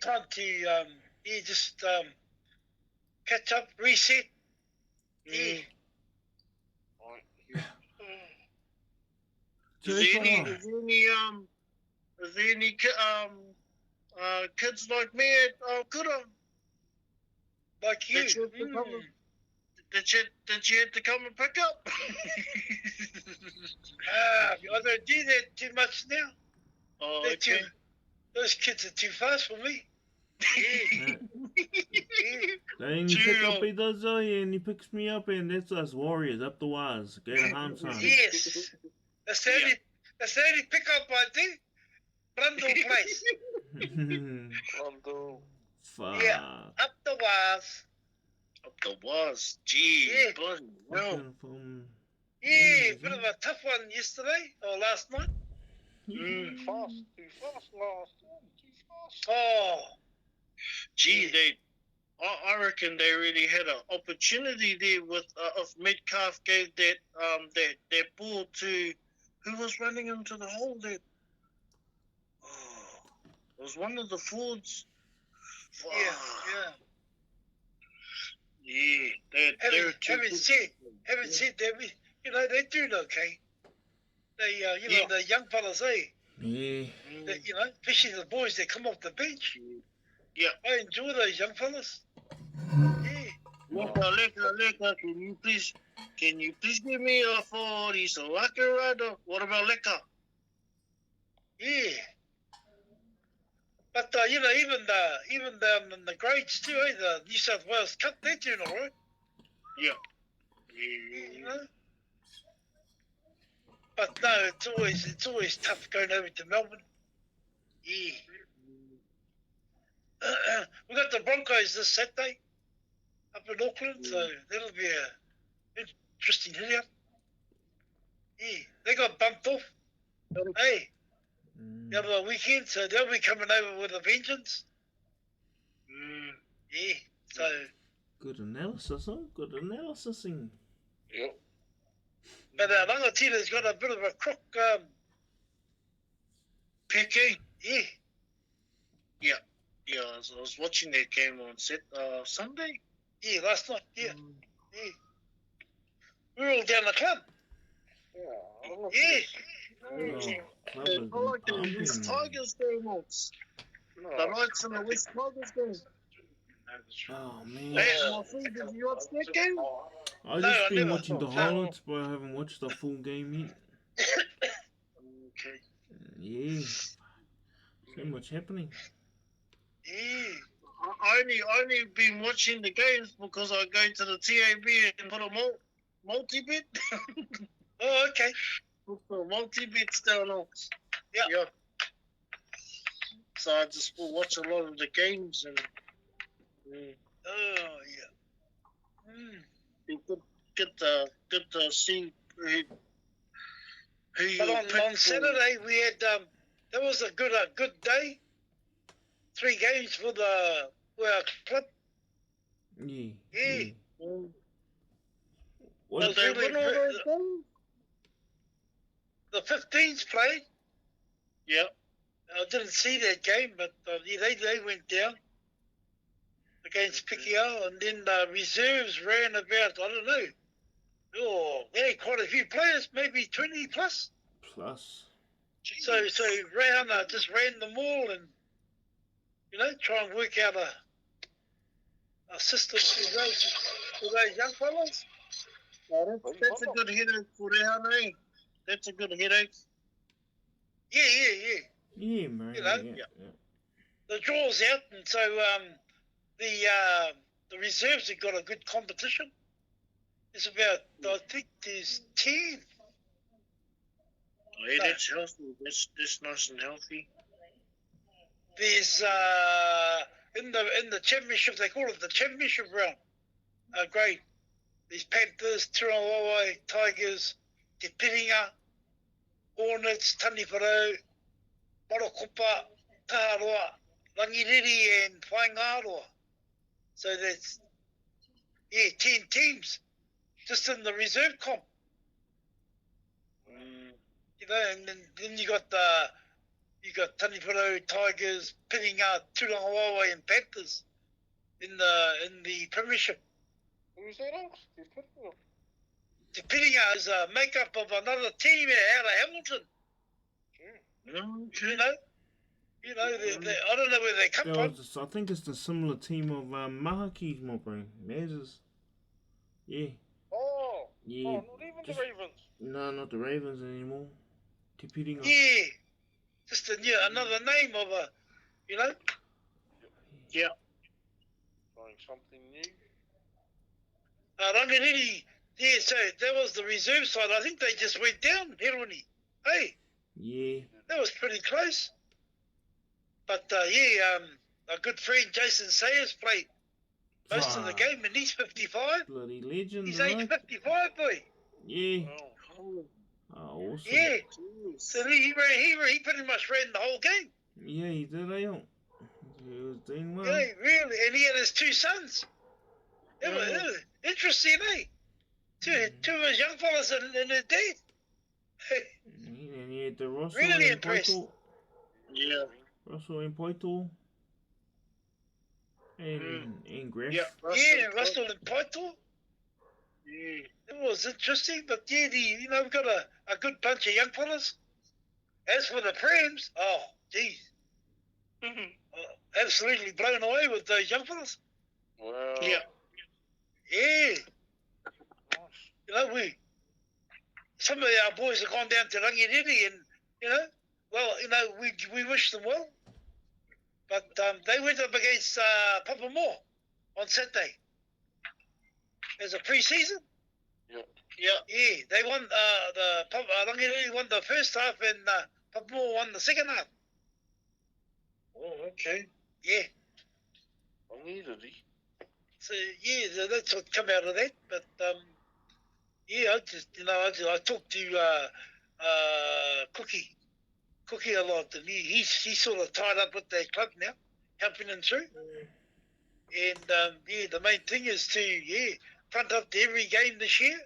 time to just catch up, reset. Yeah. Is there any kids like me at Kura? Like you. Did you have to come and pick up? I don't do that too much now. Oh, okay. Those kids are too fast for me. Yeah. Then you pick up, he does, and he picks me up, and that's us warriors up the wires. Go to Hamsan. Yes. That's the only pick up I do. Brundle place. Brundle. Fuck. Yeah, up the wires. Up the wires. Gee, yeah. Bloody hell. Yeah, bit of a tough one yesterday, or last night. Too fast last night. Too fast. Oh. Gee, I reckon they really had an opportunity there with if Metcalf gave that ball to who was running into the hole there. Oh, it was one of the forwards. Yeah. Having said that, they're doing okay. They, the young fellas, Yeah. Especially the boys that come off the bench. Yeah. I enjoy those young fellas. Yeah. Leka, can you please give me a 40 so I can ride a... What about Leka? Yeah. But even the grades too, the New South Wales Cup, they're doing all right. Yeah. But no, it's always tough going over to Melbourne. Yeah. We got the Broncos this Saturday up in Auckland, so that'll be a interesting hit out. Yeah, they got bumped off. Hey. The other weekend, so they'll be coming over with a vengeance. Yeah, so... Good analysis, huh? Good analysis. Yep. But Rangatira's got a bit of a crook, Peking? Yeah. Yeah, I was watching that game on Sunday. Yeah, last night, yeah. We were all down the club. Yeah. I like the West Tigers game on. The Knights and the West Tigers game. Oh, man. Hey, did you watch that game? I've just been watching the highlights, but I haven't watched the full game yet. Okay. Yeah. So much happening. Yeah. I only been watching the games because I go to the TAB and put a multi-bet. Oh, okay. Put the multi-bets down on. Yeah. So I just will watch a lot of the games and. Oh, yeah. Good to see who you But on Saturday we had that was a good day. 3 games for our club. Yeah. What they win all those games? The 15s played. Yeah. I didn't see that game, but they went down against Pikiao, and then the reserves ran about, I don't know. Oh, they had quite a few players, maybe 20 plus. So Rehana just ran them all and, try and work out a system for those young fellas. Oh, that's a good headache for Rehana, eh? That's a good headache. Yeah. Yeah, man. Yeah. The draw's out, and so the reserves have got a good competition. It's about, I think there's 10. Oh, yeah, that's healthy. That's nice and healthy. There's in the championship, they call it the championship round grade. There's Panthers, Tirawai, Tigers, Te Piringa, Hornets, Taniwharau, Morokopa, Taharoa, Rangiriri and Whaingaroa. So that's 10 teams just in the reserve comp. And then you got You got Taniparo Tigers pitting Turangawawa and Panthers in the Premiership. Who's that, Unks? Who's putting them? The pitting is a makeup of another team out of Hamilton. Okay. I don't know where they come from. I think it's the similar team of Mahakis, my bro. Theirs. Yeah. Oh, Yeah. not even the Ravens. No, not the Ravens anymore. Te Piringa. Yeah, just another name of a, Yeah. Trying something new. Ranganiri. Yeah, so that was the reserve side. I think they just went down, Heroni. Hey, Yeah. that was pretty close. But a good friend, Jason Sayers, played most of the game, and he's 55. Bloody legend, He's right? age 55, boy. Yeah. Oh, Oh, awesome. Yeah. So he pretty much ran the whole game. Yeah, he did, He was doing well. Yeah, really. And he had his two sons. It was interesting, eh? Two of his young fellas and his dad. And he had the Russell Really and impressed. Poito. Yeah. Russell and Poito. And Griff. Yeah. Russell and Paito. Yeah. It was interesting, but yeah, we've got a good bunch of young fellas. As for the Prams, oh, geez. Absolutely blown away with those young fellas. well. Yeah. Yeah. Nice. Some of our boys have gone down to Rangiriri and, we wish them well. But they went up against Papamore on Saturday as a pre-season. Yeah. Yeah, they won, Rangiriri won the first half and Papamore won the second half. Oh, okay. Yeah. I needed it. So yeah, that's what come out of that. But I talked to Cookie a lot, and he's sort of tied up with their club now, helping them through. And the main thing is to front up to every game this year,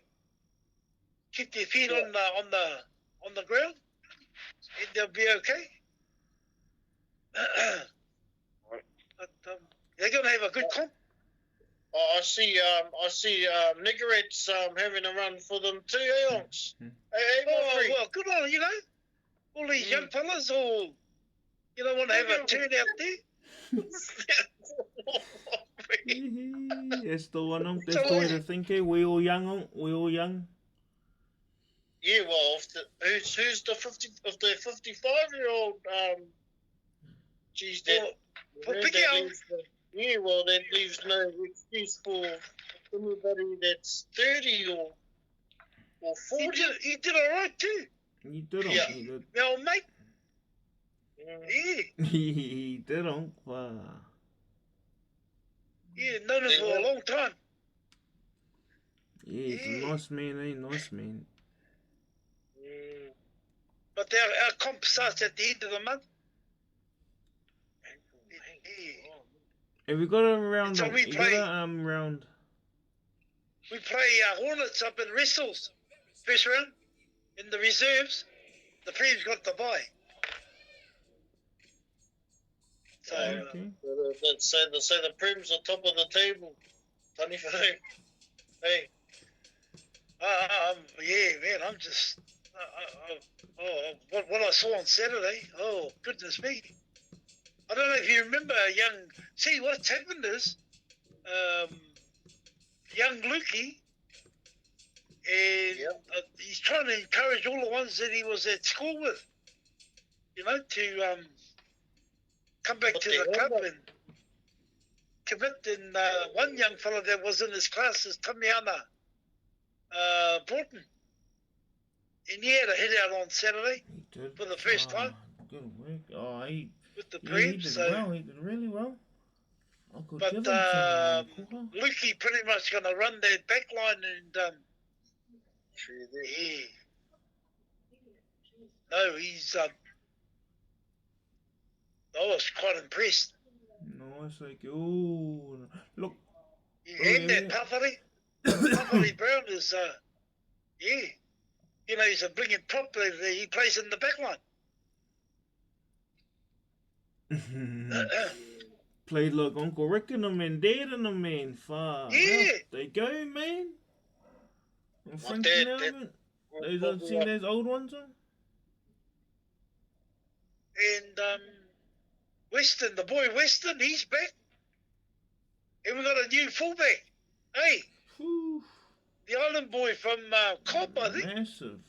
keep their feet on the ground, and they'll be okay. But they're going to have a good comp. I see Nigaret's having a run for them too, Onks. Hey, Well, good on all these young fellas all, want to have a turn out there. That's the one. That's the way to think. We all young. Yeah, well, who's the 55-year-old? Geez, that. That leaves no excuse for anybody that's 30 or 40. He did all right too. He did. Yeah. He did. Well, mate. Yeah. He did. Yeah, known him for a long time. Yeah, he's a nice man. Nice man. But our comp starts at the end of the month. Have we got a round? So we play. Round. We play Hornets up in Wrestles, first round. In the reserves, the Prem's got the bye. So, Okay. Say the Prem's are top of the table. Funny for them. Hey. yeah, man, I'm just. What I saw on Saturday. Oh, goodness me. I don't know if you remember see what's happened is, young Lukey, and he's trying to encourage all the ones that he was at school with, to come back to the club and commit. And one young fellow that was in his class is Tamiana Broughton, and he had a hit out on Saturday for the first time. Good work. Oh, with the he Prem, did so. well. He did really well. I could But give him some, Lukey pretty much going to run that back line and yeah. No, he's I was quite impressed. Nice, like look. And that Puffery Brown is he's a brilliant prop. He plays in the back line. Played like Uncle Rick and them and Dad and them, man. Far Yeah. out they go, man. And My Frankie dad Melvin. will Those probably I've seen those old ones on. And Weston, the boy Weston, he's back. And we got a new fullback. Hey, Whew, the island boy from Cobb, I think. massive.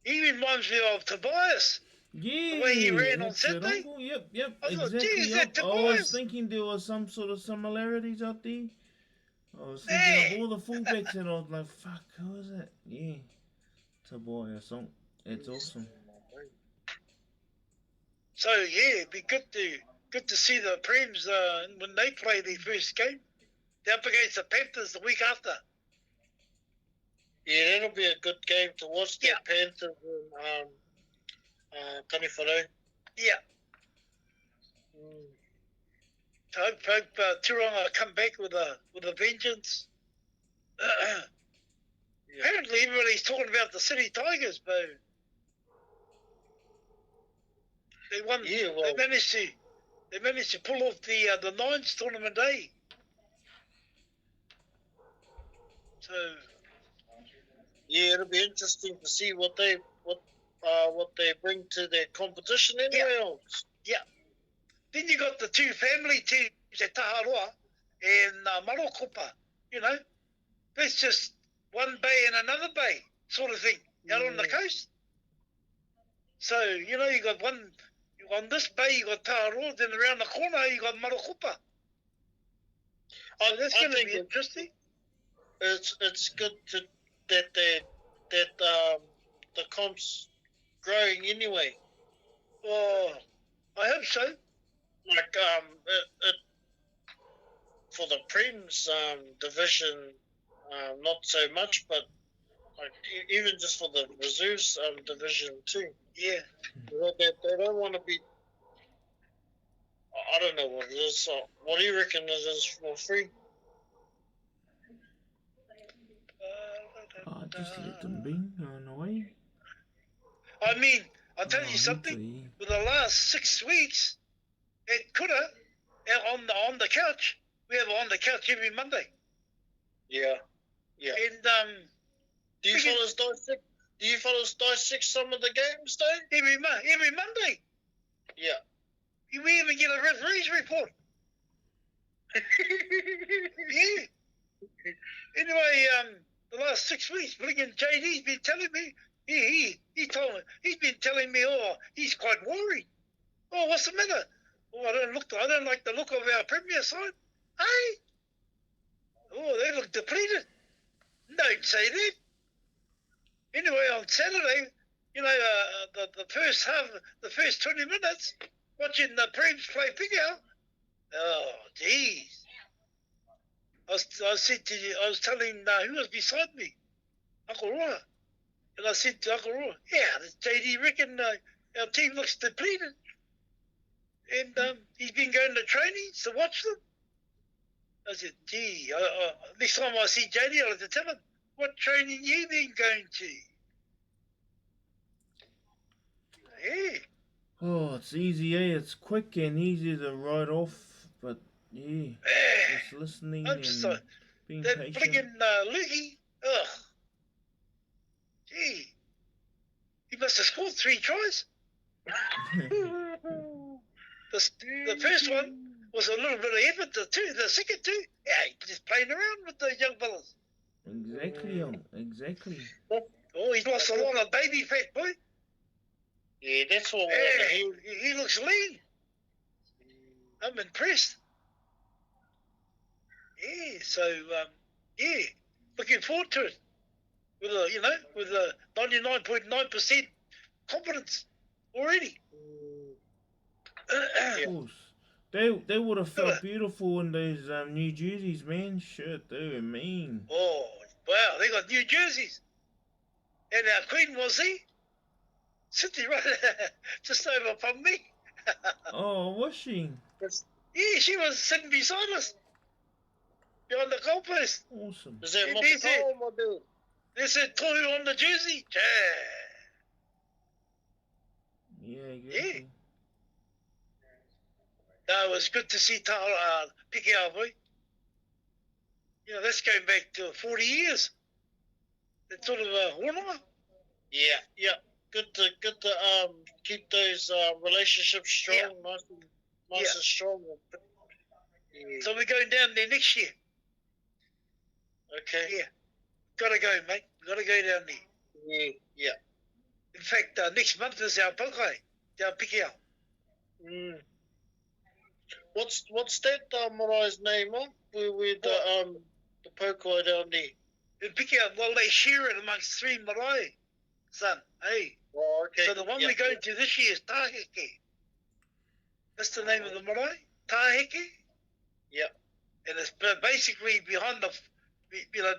He reminds me of Tobias. Yeah, way he ran on that's it, Saturday? Uncle. Yep, I thought, gee, exactly. is that I was Tobias? thinking there was some sort of similarities out there. I was thinking of all the fullbacks and I was like, fuck, who is it? Yeah, Tobias. It's awesome. So yeah, it'd be good to see the Prems when they play their first game. They're up against the Panthers the week after. Yeah, that'll be a good game to watch. The Yeah. Panthers and Taniwharau. Yeah. So hope Turonga come back with a vengeance. Apparently everybody's talking about the City Tigers, but they won. Yeah, well, They managed to pull off the Nines tournament, eh? So yeah, it'll be interesting to see what they bring to their competition anyway. Else. then you got the two family teams at Taharoa and Marokopa. You know, that's just one bay and another bay sort of thing out on the coast. So you know, you got one. On this bay, you got Taharoa. Then around the corner, you got Marokopa. So that's going to be interesting. It's good that the comp's growing anyway. Oh, I hope so. Like it for the Prems division, not so much, but like even just for the reserves division too. Yeah. They don't want to be. I don't know what it is. So what do you reckon it is for free? Just let them be on the way. I mean, I'll tell you something. Hopefully. For the last 6 weeks, at Kura, on the couch, we have on the couch every Monday. Yeah. And Do you fellas dissect? Do you fellas dissect some of the games though? every Monday, Yeah. we even get a referee's report. Yeah. Anyway, the last 6 weeks, Blinken JD's been telling me. He told me he's been telling me. Oh, he's quite worried. Oh, what's the matter? Oh, I don't like the look of our Premier side. Hey. Oh, they look depleted. Don't say that. Anyway, on Saturday, you know, the first half, the first 20 minutes, watching the Prems play Pigao. Oh, jeez. I was telling who was beside me, Uncle Roa, and I said to Uncle Roa, "Yeah, this JD reckon our team looks depleted, and he's been going to trainings to watch them." I said, "Gee, next time I see JD, I'll have to tell him what training you been going to." Yeah. Oh, it's easy, eh? It's quick and easy to write off, but yeah, just listening I'm just and being that patient. blinking Lukey, ugh. Gee, he must have scored 3 tries. The first one was a little bit of effort. The second 2, yeah, just playing around with those young fellas. Exactly. Oh, he's lost a lot of baby fat, boy. Yeah, that's what Yeah, he looks lean. I'm impressed. Yeah, so yeah, looking forward to it. With a 99.9% confidence already. Of course. They would have felt beautiful in those new jerseys, man. Shit, they were mean. Oh, wow, they got new jerseys. And our queen was he? Sitting right just over from me. Oh, was she? Yeah, she was sitting beside us. Behind the goalpost. Awesome. Is that And what they said, my dude? they said Tohu on the jersey. Yeah, exactly. No, it was good to see Pikiao, boy. You know, that's going back to 40 years. That sort of honor. Yeah. Good to keep those relationships strong, nice and strong. Yeah. So we're going down there next year. Okay. Yeah. Gotta go, mate. Gotta go down there. Yeah. In fact, next month is our pokai, our Pikiao. What's that marai's name, huh? Where the pokai down there? In Pikiao, well, they share it amongst 3 marae, son. Hey. Oh, okay. So the one we're going to this year is Taheke. That's the name of the marae, Taheke. Yeah. And it's basically behind the,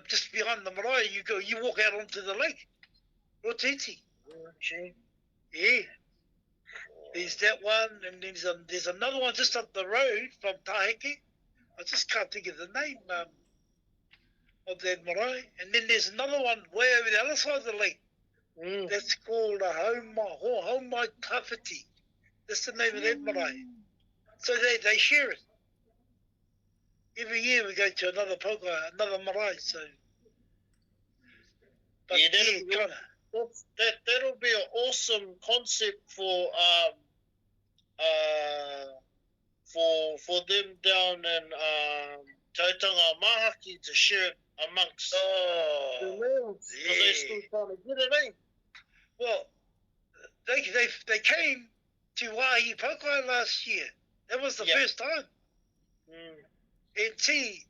just behind the marae. You walk out onto the lake. Rotiti. Okay. Yeah. There's that one, and there's another one just up the road from Taheke. I just can't think of the name of that marae. And then there's another one way over the other side of the lake. That's called a Homai Tawhiti. That's the name of that marae. So they share it. Every year we go to another pokai, another marae. So, but that'll be an awesome concept for them down in Tautanga Mahaki to share it amongst the males, because they're still trying to get it, eh? Well, they came to Waihi Pokai last year. That was the first time. And see,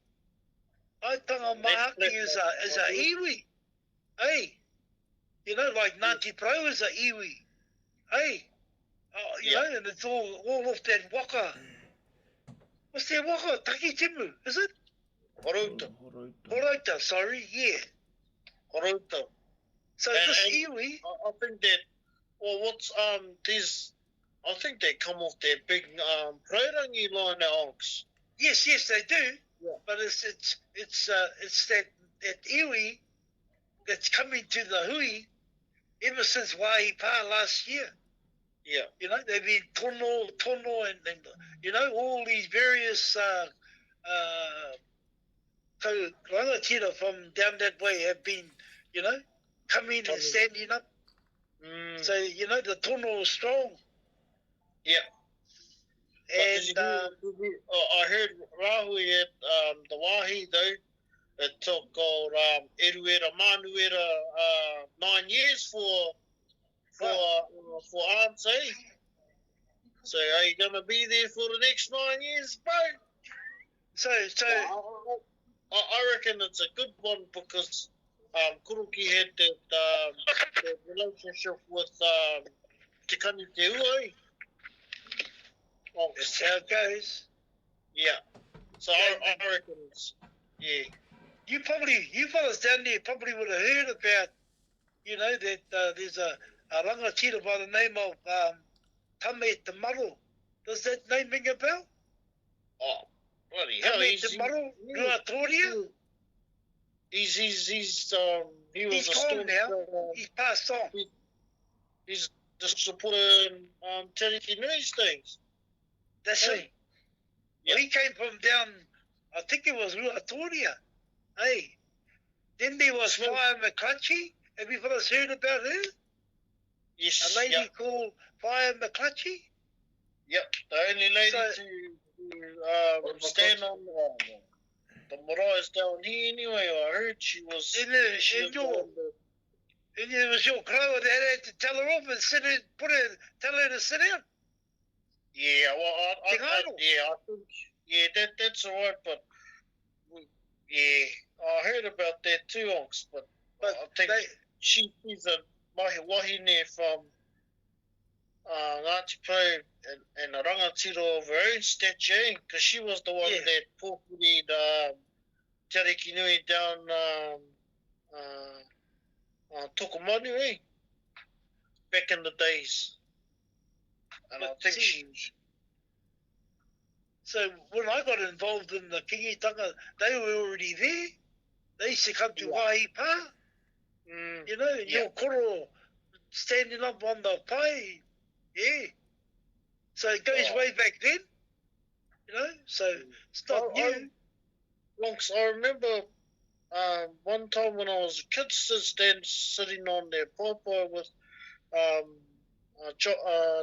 Tautanga Mahaki is a iwi. Hey, you know, like Ngāti Pro is a iwi. Hey, you know, and it's all off that waka. What's that waka? Taki Timu, is it? Horota, sorry, yeah. Horota. So this iwi. I think that, I think they come off that big Raurangi line now, Ox. Yes, they do. Yeah. But it's that iwi that's coming to the hui ever since Waihi Pa last year. Yeah. You know, they've been tono, and you know, all these various rangatira from down that way have been, you know, coming and standing up. So, you know, the tono is strong. Yeah. And I heard Rahui at the Waihi, though, it took old Eruera Manuera 9 years for Arms, eh? So are you going to be there for the next 9 years, bro? So I reckon it's a good one because Kuruki had that relationship with Te Kani Te Ua, eh? That's how it goes. Yeah. So I reckon it's, yeah. You fellas down there probably would have heard about, you know, that there's a rangatira by the name of Tame Te Maro. Does that name ring a bell? Oh, bloody hell. Tame Te Maro, Ruatoria? He was He's a gone storm now. He's passed on. He's just supporting Teriki Nui's things. That's Hey. it. Well, he came from down, I think it was Ruatoria. Hey. Then there was Fire McClutchy. Have you fellas heard about her? Yes. A lady called Fire McClutchy? Yep. The only lady to stand on the marai's down here anyway. I heard she was. And it was your crow that had to tell her off and tell her to sit down. Yeah, well, I think, that's all right, but yeah, I heard about that too, Ox, but I think she's a wahine from Ngāti Pro and a rangatira of her own stature, because she was the one that pōpuried Teriki Nui down Tokomanu, eh? Back in the days. And I think she's... So when I got involved in the kingitanga, they were already there. They used to come to Waihi Pa. You know, your koro standing up on the pai. Yeah. So it goes way back then. You know, so it's not new. Lonks, I remember one time when I was a kid, sitting on their pawpaw with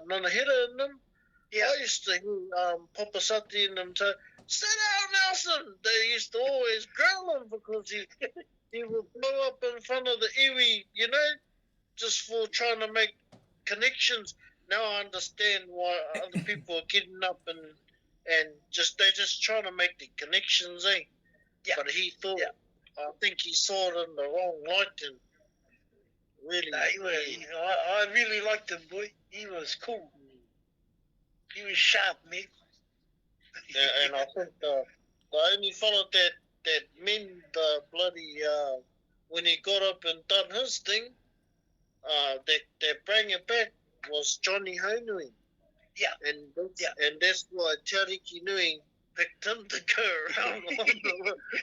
Nana Hera and them. Yeah. I used to hear Papa Sati and them say, "Sit down, Nelson." They used to always growl him because he would blow up in front of the iwi, you know, just for trying to make connections. Now I understand why other people are getting up and they're just trying to make the connections, eh? Yeah. But he thought, I think he saw it in the wrong light and really. No, I really liked him, boy. He was cool. He was sharp, man. Yeah, and I think the only fella that meant the bloody when he got up and done his thing, that bring it back was Johnny Honui. Yeah. And that's why Tariki Nui picked him to go around on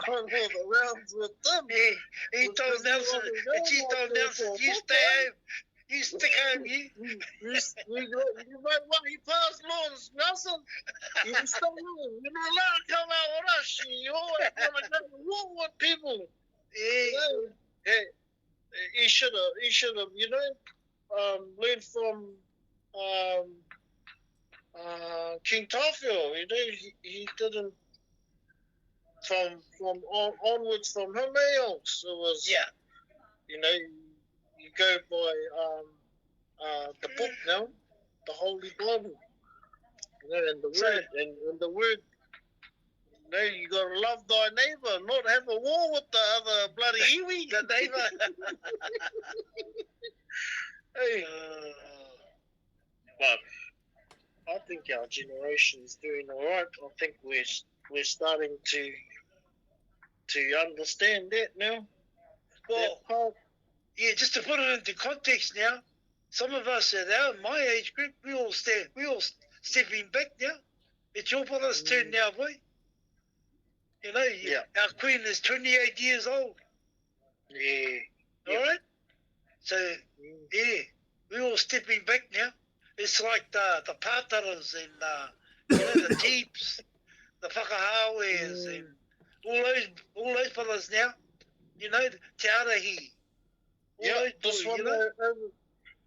all the rounds with them. Yeah, he told Nelson, and she told Nelson, you stay home. You stick home, you. You might want to pass laws, Nelson. You stay home. You're not allowed to come out with us. You always want to go to war with people. Yeah. He should have, you know, learned from King Tawhio. You know, he didn't from onwards from him, else. It was, you know, you go by the book now, the Holy Bible. You know, and the word, you know, you gotta love thy neighbour, not have a war with the other bloody iwi, the neighbour. Hey. But I think our generation's doing all right. I think we're starting to understand that now. Well, yeah, just to put it into context now, some of us at my age group, we all stepping back now. It's your brother's turn now, boy. You know, our queen is 28 years old. Yeah. All right? So, yeah, we're all stepping back now. It's like the pātaras and, you know, the jeeps, the whakahāweas and all those fellas now. You know, te arahi. Yeah, this one, you know?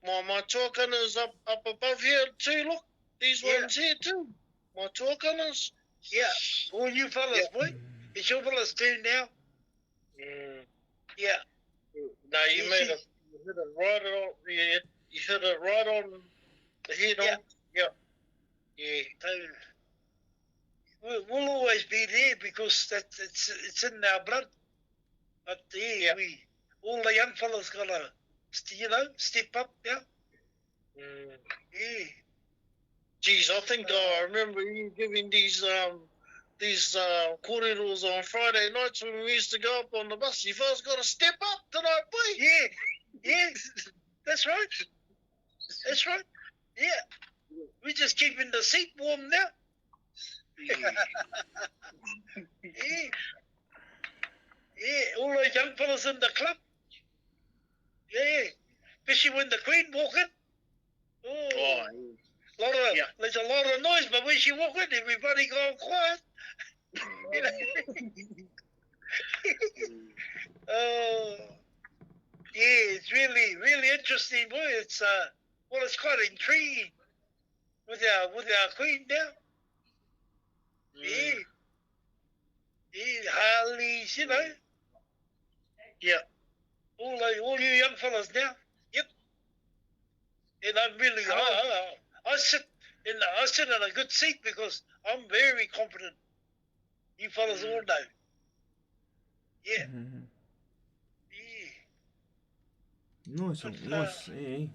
My tuakanas up above here too, look. These ones here too. My tuakanas. Yeah, all you fellas, boy. It's your fellas' turn now. Yeah. No, you hit it right on. You hit it right on the head. Yeah. Yeah. Yeah. So, we'll always be there because it's in our blood. But we all the young fellas gotta, you know, step up now. Yeah. Geez, I think I remember you giving these kōreros on Friday nights when we used to go up on the bus. You fellas got to step up tonight, boy. Yeah, that's right. That's right. Yeah, we're just keeping the seat warm now. Yeah, all those young fellas in the club. Yeah, especially when the Queen walk in. There's a lot of noise, but when she walk in, everybody go quiet. You know? Yeah, it's really, really interesting, boy. It's it's quite intriguing with our Queen now. Yeah, Harleys, you know. Yeah. All you young fellas now. Yep. And I'm really, I sit in a good seat because I'm very confident. You fellas all know. Yeah. Yeah. Nice, eh?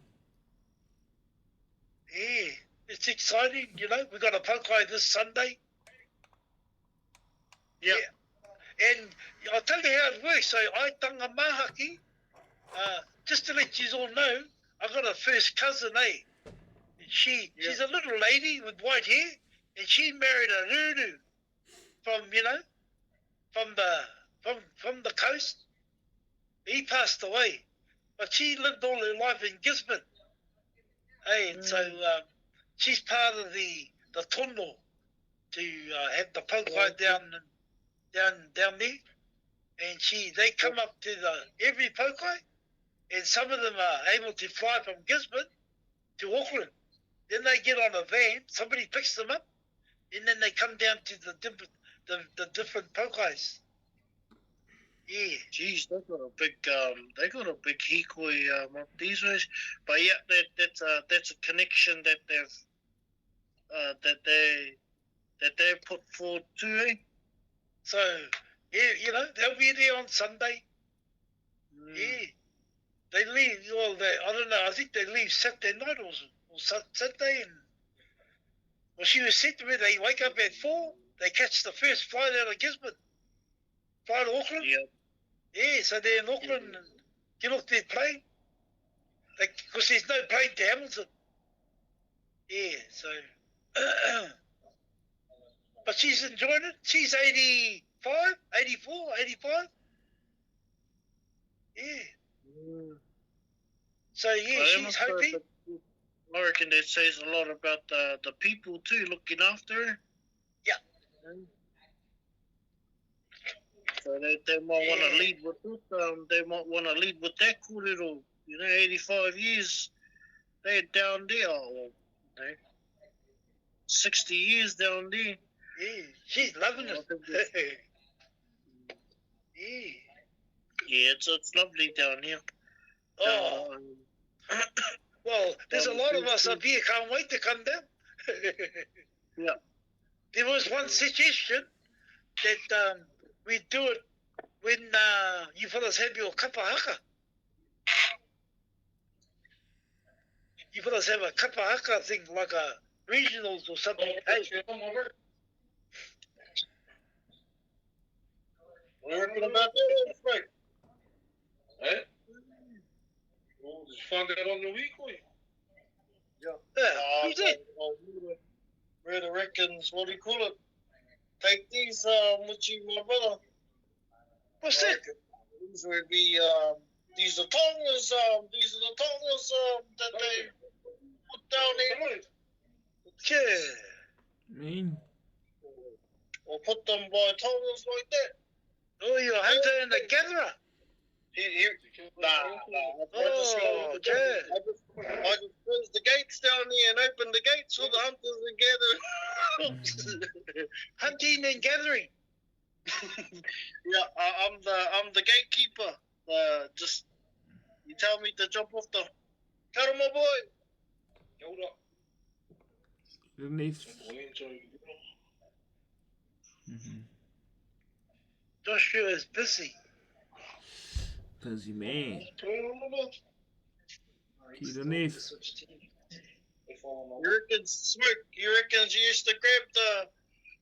Yeah, it's exciting, you know. We got a pokai this Sunday. Yeah. And I'll tell you how it works. So I tanga mahaki. Just to let you all know, I got a first cousin, eh? She's a little lady with white hair, and she married a ruru from the coast. He passed away, but she lived all her life in Gisborne. Hey, and so she's part of the tono. to have the pokai down there, and they come up to every pokai, and some of them are able to fly from Gisborne to Auckland. Then they get on a van, somebody picks them up, and then they come down to the different pokais. Yeah. Geez, they got a big hikoi up these ways. But yeah, that's a connection that they put forward too, eh? So yeah, they'll be there on Sunday. Yeah. They leave. Well, I don't know. I think they leave Saturday night or Saturday, and well, she was said to me they wake up at 4. They catch the first flight out of Gisborne, fly to Auckland. Yeah. Yeah, so they're in Auckland and get off their plane. Because there's no plane to Hamilton. Yeah, so. But she's enjoying it. She's 85, 84, 85. Yeah. So, yeah, she's hoping. I reckon that says a lot about the people too, looking after her. Yeah. So they might want to lead with it. They might want to lead with that kōrero. 85 years, they're down there. Or, 60 years down there. Yeah, she's loving it. Yeah. Yeah, it's lovely down here. Oh. Well, there's a lot of us up here can't wait to come down. Yeah. There was one suggestion that we do it when you fellas have your kapahaka. You fellas have a kapahaka thing, like a regionals or something. Hey, What do you reckon about that, Frank? Eh? Well, did you find that on the week, or? yeah, who's that? Murder reckons, what do you call it? Take these, with you, my brother. What's that? These would be, these are tongas, that they put down there. Yeah. Mean. Or put them by tongas like that. Oh, you're a hunter and a gatherer. Nah. Oh, I just closed the gates down there and opened the gates for the hunters and gatherers. Hunting and gathering. Yeah, I'm the gatekeeper. Just you tell me to jump off the. Cut him, my boy. Hold up. Underneath. Joshua is busy. Busy man. Keep underneath. You reckon Smoke? You reckon you used to grab the?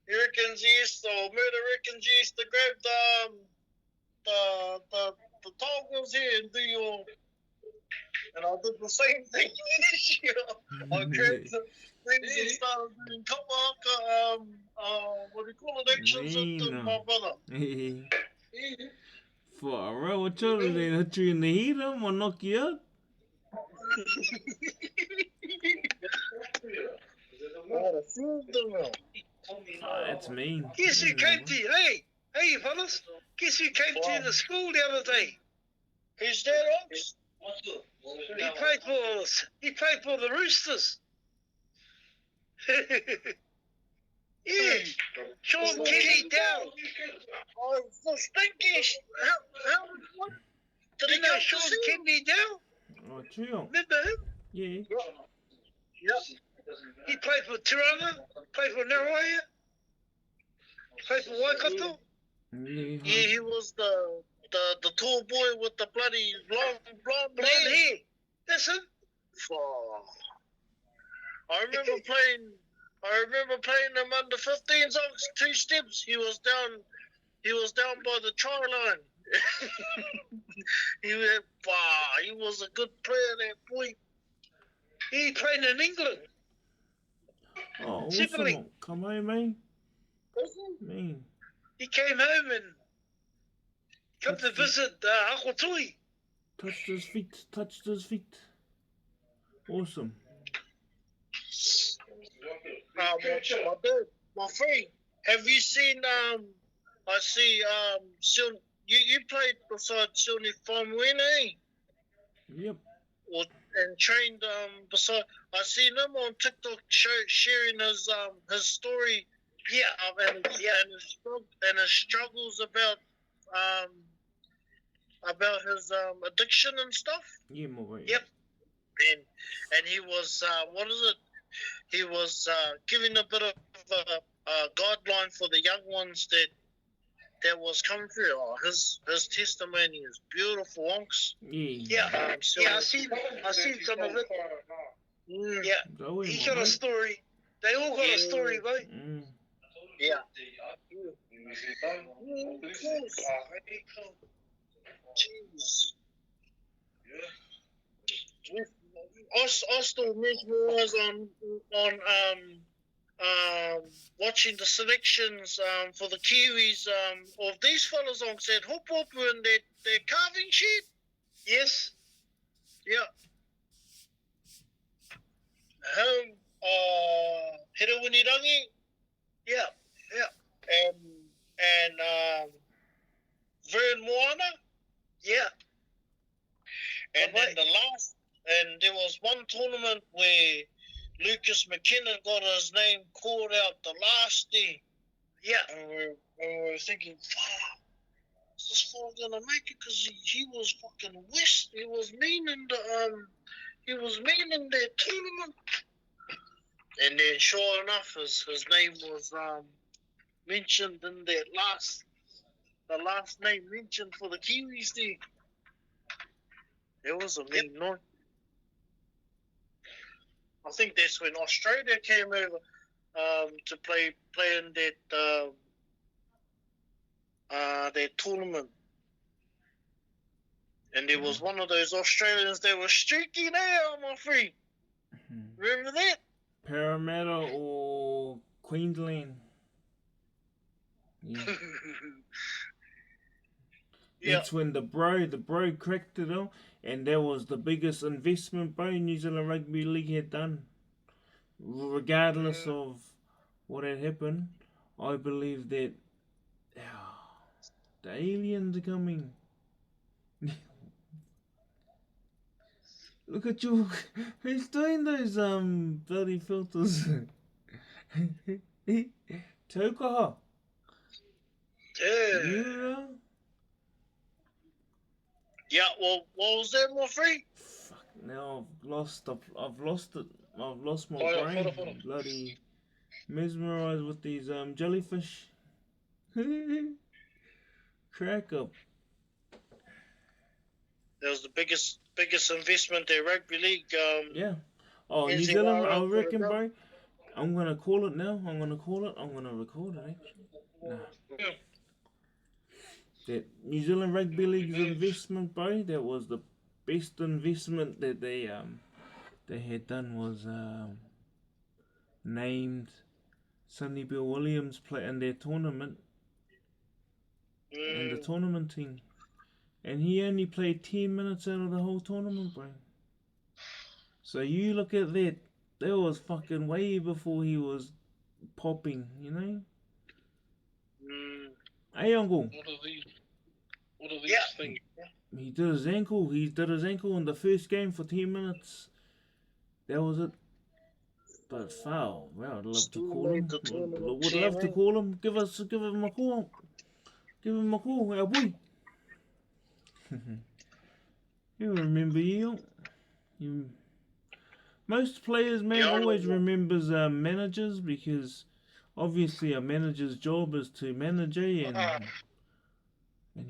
You reckon you used to? Murder reckons you used to grab the toggles here and do your. And I did the same thing. I grabbed the things and started doing kapahaka, what do you call it, actions with my brother. For real, what you do? They hit you in the heat or knock you out? That's mean. Guess who came to you? Hey, fellas. Guess who came to the school the other day? Who's that, Ox? He played for the Roosters. Yeah, Sean Kenny down. Oh, the stinkish. What? Did he know come Sean to see him? Kenny down? Oh, chill. Remember him? Yeah. Yep. He played for Tirana, played for Naroia, played for Waikato. Yeah, Yeah, he was the tall boy with the bloody blonde Blonde hair. That's him. Oh. I remember playing him under 15s on 2 steps. He was down by the try line. he was a good player, that boy. He played in England. Oh, Sibling. awesome. Come home, man. Man. He came home and come to visit Akotui. Touched his feet. Awesome. my friend, have you seen, I see, you played beside Silny Famuina, eh? Yep. And trained, beside, I seen him on TikTok sharing his story, and his struggles about his, addiction and stuff. Yeah, my boy. Yep. And he was, what is it? He was giving a bit of a guideline for the young ones that was coming through. Oh, his testimony is beautiful, onks. Yeah. I seen some of it. Yeah, Go in, he my got boy. a story. They all got a story, mate. Mm. Yeah. Jeez. I still mesmerise on watching the selections for the Kiwis of these fellas on said hoop and their carving shit. Yes. Yeah. Hirawinirangi. Yeah. And Vern Moana. Yeah. And then there was one tournament where Lucas McKinnon got his name called out the last day. Yeah. And we were thinking, fuck, is this fella gonna make it? Because he was fucking west. He was mean in that tournament. And then sure enough, his name was mentioned in the last name mentioned for the Kiwis there. It was a mean night. I think that's when Australia came over to play in that tournament. And there was one of those Australians that was streaky there, my friend. Remember that? Parramatta or Queensland. Yeah. That's when the bro cracked it all, and that was the biggest investment New Zealand Rugby League had done. Regardless of what had happened, I believe that the aliens are coming. Look at you. Who's doing those bloody filters? Taukaha. You know? Yeah, well, what was that, my friend? Fuck, now I've lost it. I've lost my brain. Bloody mesmerised with these jellyfish. Crack up. That was the biggest investment that Rugby League. Yeah. Oh, New Zealand, I reckon, bro. I'm gonna call it now. I'm gonna record it. Actually. Nah. Yeah. That New Zealand Rugby League's investment, bro. That was the best investment that they had done was named Sonny Bill Williams play in their tournament and the tournament team, and he only played 10 minutes out of the whole tournament, bro. So you look at that. That was fucking way before he was popping, you know. Hey, uncle. What are these things? He did his ankle. He did his ankle in the first game for 10 minutes. That was it. But foul. Well, I'd love to call him. Would love to call him. Give him a call. Give him a call, our boy. He'll remember you. Most players, man, always remembers managers, because obviously a manager's job is to manage, and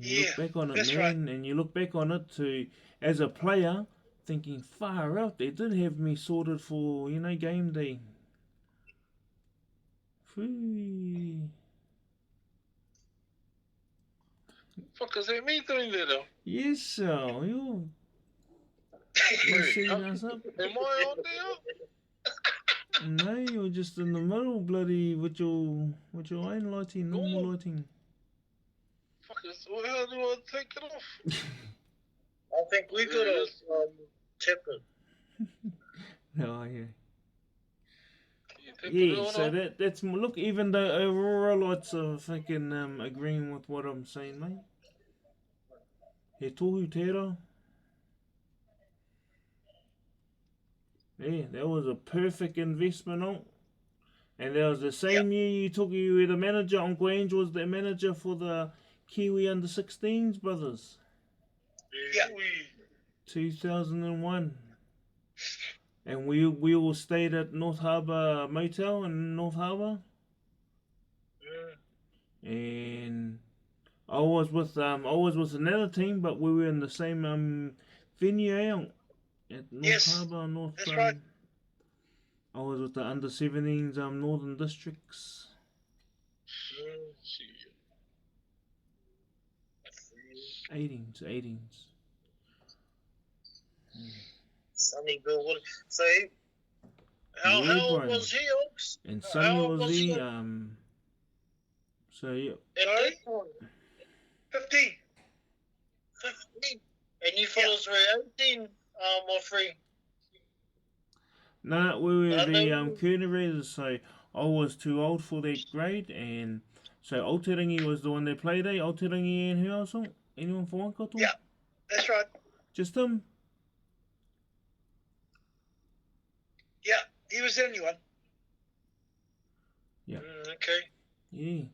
you look back on it, man, right. And you look back on it as a player, thinking, far out, they did have me sorted for, game day. Free. Fuck is that me doing that though? Yes, sir. You're setting us up. Am I on there? No, you're just in the middle, bloody, with your own lighting, normal lighting. Fuck, how do I take it off? I think we gotta tip it. Oh, yeah. people Yeah, doing so it. that's look. Even though Aurora lights are fucking agreeing with what I'm saying, mate. He tohu tērā. Yeah, that was a perfect investment on. And that was the same year you were the manager. Uncle Angel was the manager for the Kiwi under-16s, brothers. Yeah. 2001. And we all stayed at North Harbour Motel in North Harbour. And I was with another team, but we were in the same venue at North Harbour. That's right. I was with the under-17s Northern Districts. 18s. Sonny Bill, so how old was he, Oaks? And Sonny was he? So yeah. At that time? 15. 15. And you fellas were 18 or free? No, we were the Kuna Raiders, so I was too old for that grade, and so Aotearangi was the one that played, Aotearangi and who else? Anyone for Waikato? Yeah, that's right. Just him? Yeah, he was the only one. Yeah. Okay. Yeah,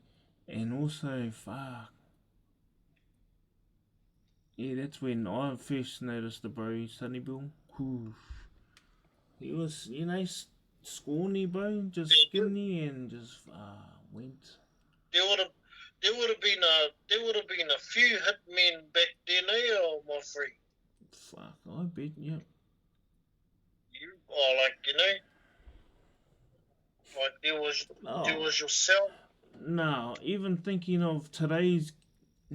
and also, fuck. Yeah, that's when I first noticed the bro, Sonny Bill. Whew. He was, scrawny, bro, just skinny and just went. There would have been a few hitmen back then, or my free. Fuck, I bet, yeah. Like there was yourself. No, even thinking of today's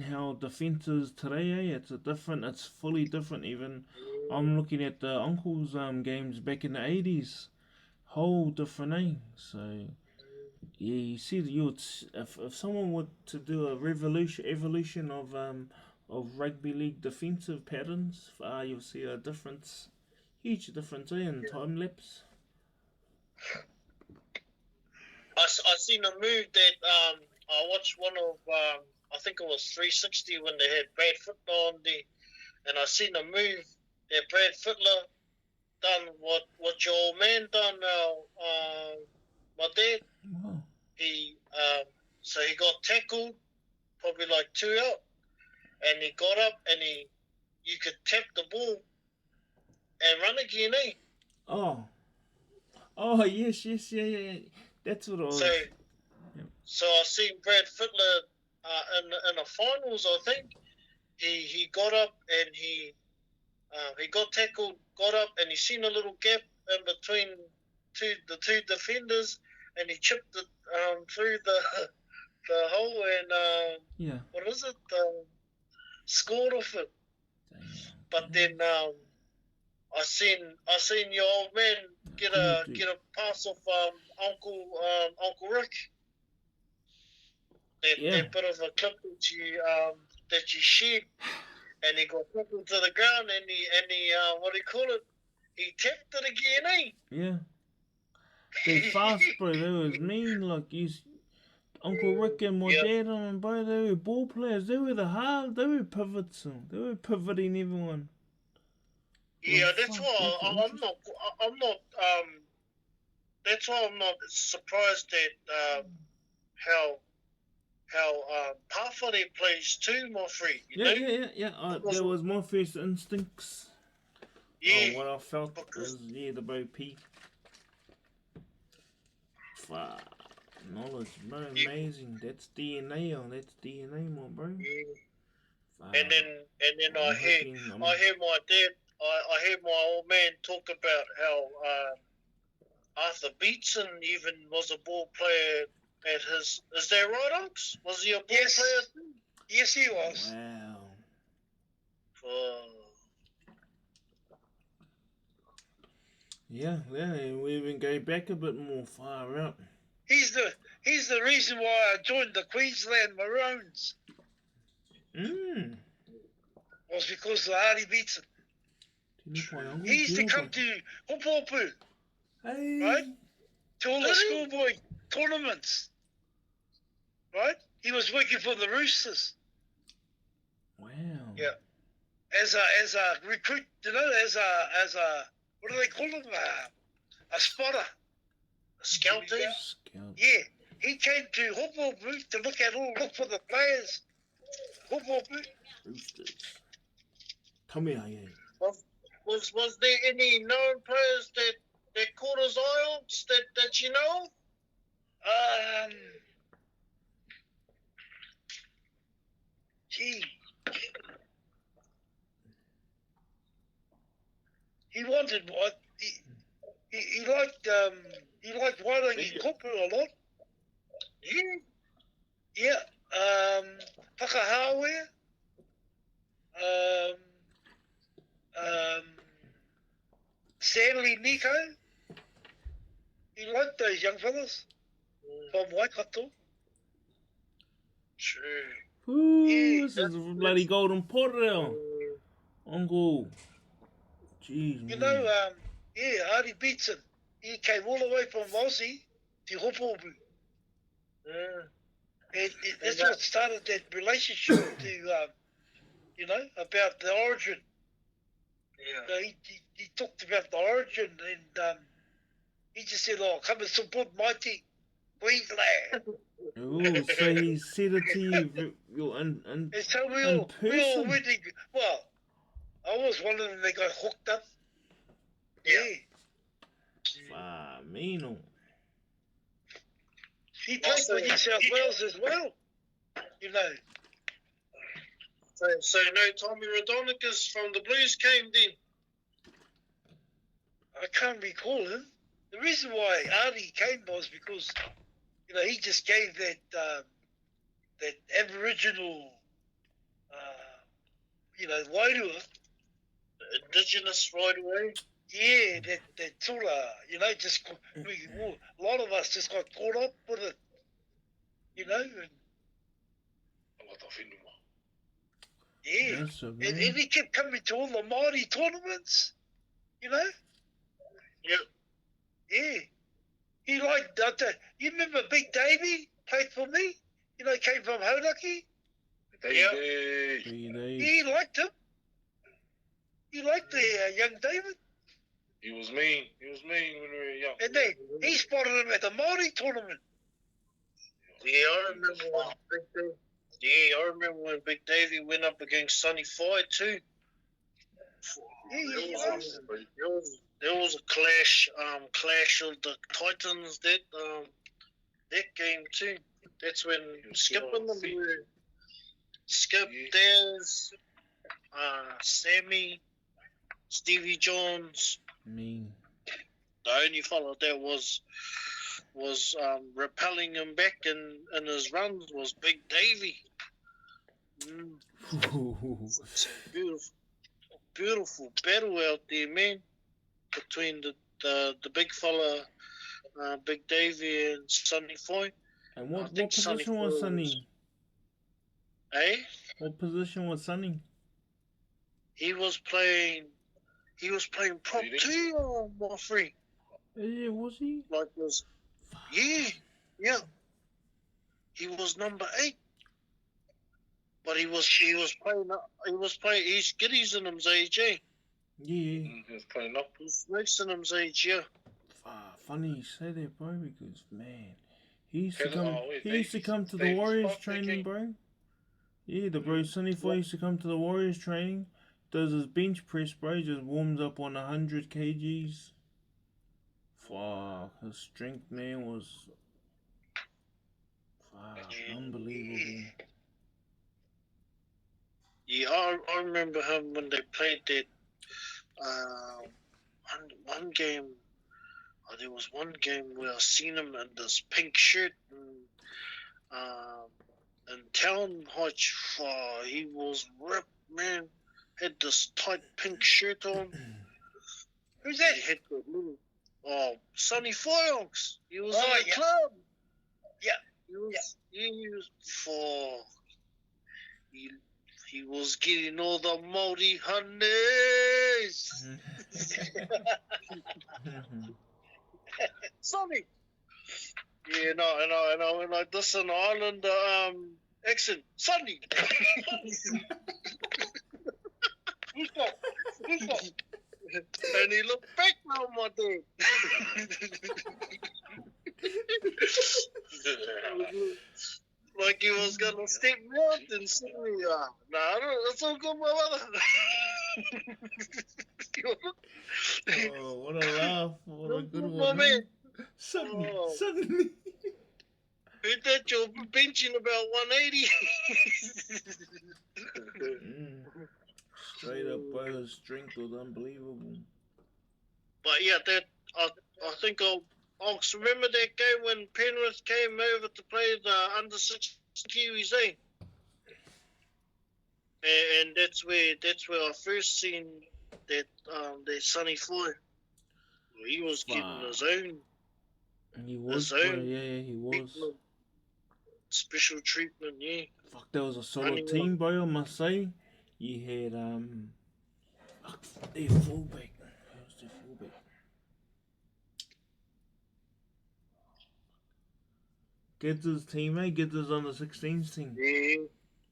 how defences today, it's fully different. Even I'm looking at the uncle's games back in the 80s, whole different So yeah, you see if someone were to do a evolution of rugby league defensive patterns, you'll see a difference, huge difference in time lapse. I seen a move that I watched one of I think it was 360 when they had Brad Fittler on there, and I seen a move that Brad Fittler done what your old man done. My dad. Wow. He got tackled, probably like 2 out, and he got up and you could tap the ball and run again, eh? Oh yes, yeah. That's what I was. So I seen Brad Fittler in the finals. I think he got up and he got tackled, got up, and he seen a little gap in between the two defenders, and he chipped it through the hole and what is it? Scored off it. Damn. But then I seen your old man get a pass off Uncle Rick. That bit of a clip that you shared, and he got tackled to the ground, and he what do you call it? He tapped it again, eh? Yeah. They fast, bro. They was mean. Like Uncle Rick and my dad and bro, they were ball players. They were they were pivots. They were pivoting everyone. Yeah, that's why I'm not that's why I'm not surprised at how Pawhare plays too, my friend. Yeah. That was my first instincts. Yeah. What I felt was the Bo P. Knowledge, bro, amazing. That's DNA, my bro. Yeah. And then I hear my dad. I heard my old man talk about how Arthur Beetson even was a ball player at his. Is that right, Unks? Was he a ball player too? Yes, he was. Wow. Yeah, we even go back a bit more far out. He's the reason why I joined the Queensland Maroons. Was because of Harry Beetson. He used to come to Hopopu, right? to all the schoolboy tournaments. Right? He was working for the Roosters. Wow. Yeah. As a recruit, you know, as a what do they call him? A spotter. A scout team? Scout. Yeah. He came to Hopopu to look for the players. Hopopu. Roosters. Come here, yeah. Was there any known players that caught his eye that you know? Gee. He wanted what? He liked Wairangi Kopu a lot. Yeah. Yeah. Whakahawe. Stanley Nico. He liked those young fellas from Waikato. True. Ooh, Yeah. this is bloody golden portal. Uncle. Jeez, You man. know, Hardy Beatson. He came all the way from Aussie to Hopopu. And that's what started that relationship to, you know, about the origin. Yeah. He talked about the origin and he just said, oh, come and support my team, Queensland. Ooh, so he said it to you And so we all person. went in, well, I was one of them that got hooked up. Yeah. Famino. He played for New South Wales as well, you know. So no Tommy Radonicus from the Blues came then? I can't recall him. The reason why Artie came was because, you know, he just gave that Aboriginal, you know, wairua. Indigenous right away. Yeah, that sort of, you know, just a lot of us just got caught up with it, you know. And, yeah, That's a and man. he kept coming to all the Māori tournaments, you know. Yep. Yeah, he liked that. You remember Big Davey played for me? You know, came from Hauraki. He liked him. He liked the young David. He was mean. He was mean when we were young. And he spotted him at the Māori tournament. Yeah, I remember when Big Davey went up against Sonny Foy too. Yeah, There was a clash of the Titans that game too. That's when Skip and them were Skip, Daz, Sammy, Stevie Jones. Mean. The only fellow that was repelling him back in his runs was Big Davey. It's a beautiful battle out there, man, between the big fella, Big Davey, and Sonny Foy. And what position was Sonny? Eh? What position was Sonny? He was playing prop 2 or 3. Yeah, was he? Yeah. He was number 8. But he was playing East Giddies in him's age, eh? Yeah. He was playing up. He was next in him's age, yeah. Funny you say that, bro, because man, he used to come to the Warriors training, bro. Yeah, the bro Sonny Foy used to come to the Warriors training, does his bench press, bro, just warms up on 100 kgs. Fuck, his strength, man, was unbelievable. Yeah, I remember him when they played that one game. Oh, there was one game where I seen him in this pink shirt in Town Hodge. Oh, he was ripped, man. Had this tight pink shirt on. Who's that? He had the little Sonny Foyonks. He was in the yeah. club. Yeah. He was getting all the Māori honeys. Sonny, Yeah, no, and I went like this in Islander accent, Sunny. Who's that? Who's that? And he looked back now, my dude. Like he was gonna step out and see me. Nah, it's all good, my brother. Oh, what a laugh. What a good My one. man. Suddenly, Oh. suddenly. Heard that you're benching about 180. Straight up, bro. His strength was unbelievable. But yeah, that I think I'll remember that game when Penrith came over to play the under 6 Kiwis, eh? And that's where I first seen that Sonny Floyd. He was getting his own. He was, his own yeah, he was. Special treatment, yeah. Fuck, that was a solid team, bro, I must say. You had, their fullback. Who was their fullback? Gibbs' teammate, Gibbs on the 16s team. Yeah.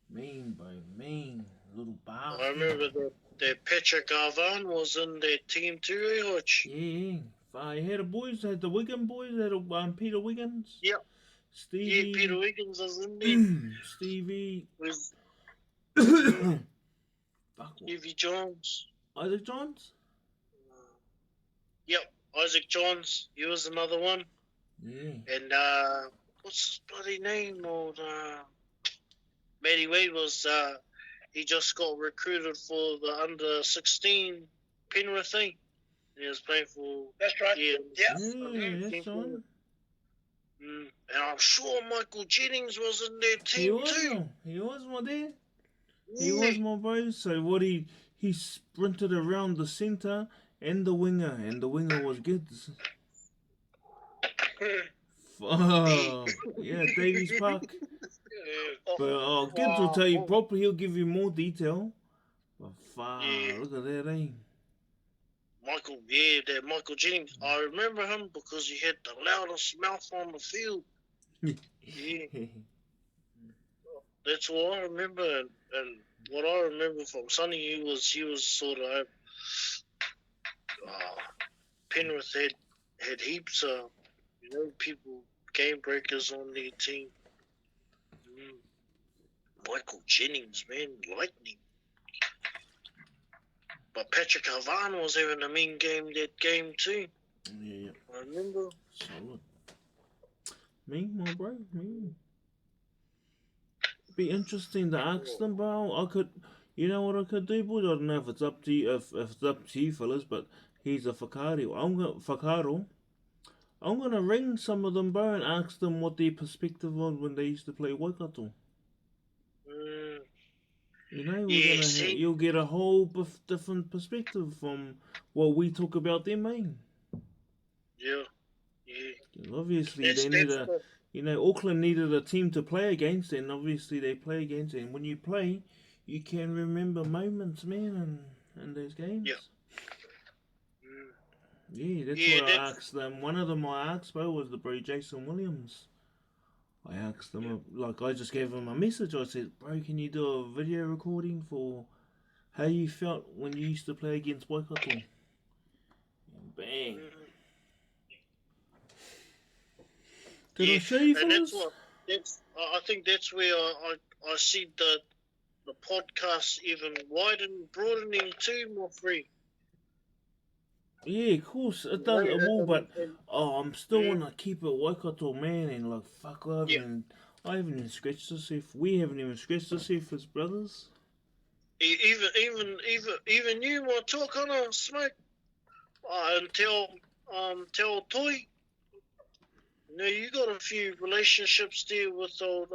Mean, bro, mean. Little bastard. I remember that Patrick Arvan was in that team too, eh, Hodge? Yeah. I had the boys, had the Wigan boys, had Peter Wiggins. Yep. Stevie. Yeah, Peter Wiggins was in there. Stevie. Was Fuck, Stevie Jones. Isaac Johns? Yep, Isaac Johns. He was another one. Yeah. And what's his bloody name? Old Matty Wade was he just got recruited for the under 16 Penrith thing. He was playing for. That's right. Yeah, That's on. And I'm sure Michael Jennings was in their team He was, too. He was, my dear. He was, my bro. So what he sprinted around the centre and the winger was Gibbs. Fuck. Yeah, Davies Park. But Gibbs will tell you properly. He'll give you more detail. But fuck, look at that, eh? That Michael Jennings. I remember him because he had the loudest mouth on the field. Yeah. That's what I remember, and what I remember from Sonny, he was sort of Penrith had heaps of people, game breakers on their team. Michael Jennings, man, lightning. But Patrick Arvan was having a mean game that game too. Yeah. I remember. Solid. Me, my bro, me. Be interesting to ask them, bro. I could, you know what I could do, boys? I don't know if it's up to you, if it's up to you, fellas, but he's a Whakaaro. I'm gonna ring some of them, bro, and ask them what their perspective was when they used to play Waikato. You know, you'll get a whole different perspective from what we talk about them, man. Yeah. Obviously, they need Auckland needed a team to play against, and obviously they play against. And when you play, you can remember moments, man, and those games. Yeah. Yeah, that's what I asked them. One of them I asked, bro, was the bro Jason Williams. I asked them, I just gave him a message. I said, bro, can you do a video recording for how you felt when you used to play against Waikato? And bang. Did I show you, fellas? I think that's where I see the podcast even broadening too, more free. Yeah, of course, it does it will, but I'm still wanna keep it Waikato, man, and fuck, I haven't even scratched the surface. We haven't even scratched the surface, brothers. Even you want to talk on a smoke and tell Toy. You got a few relationships there with old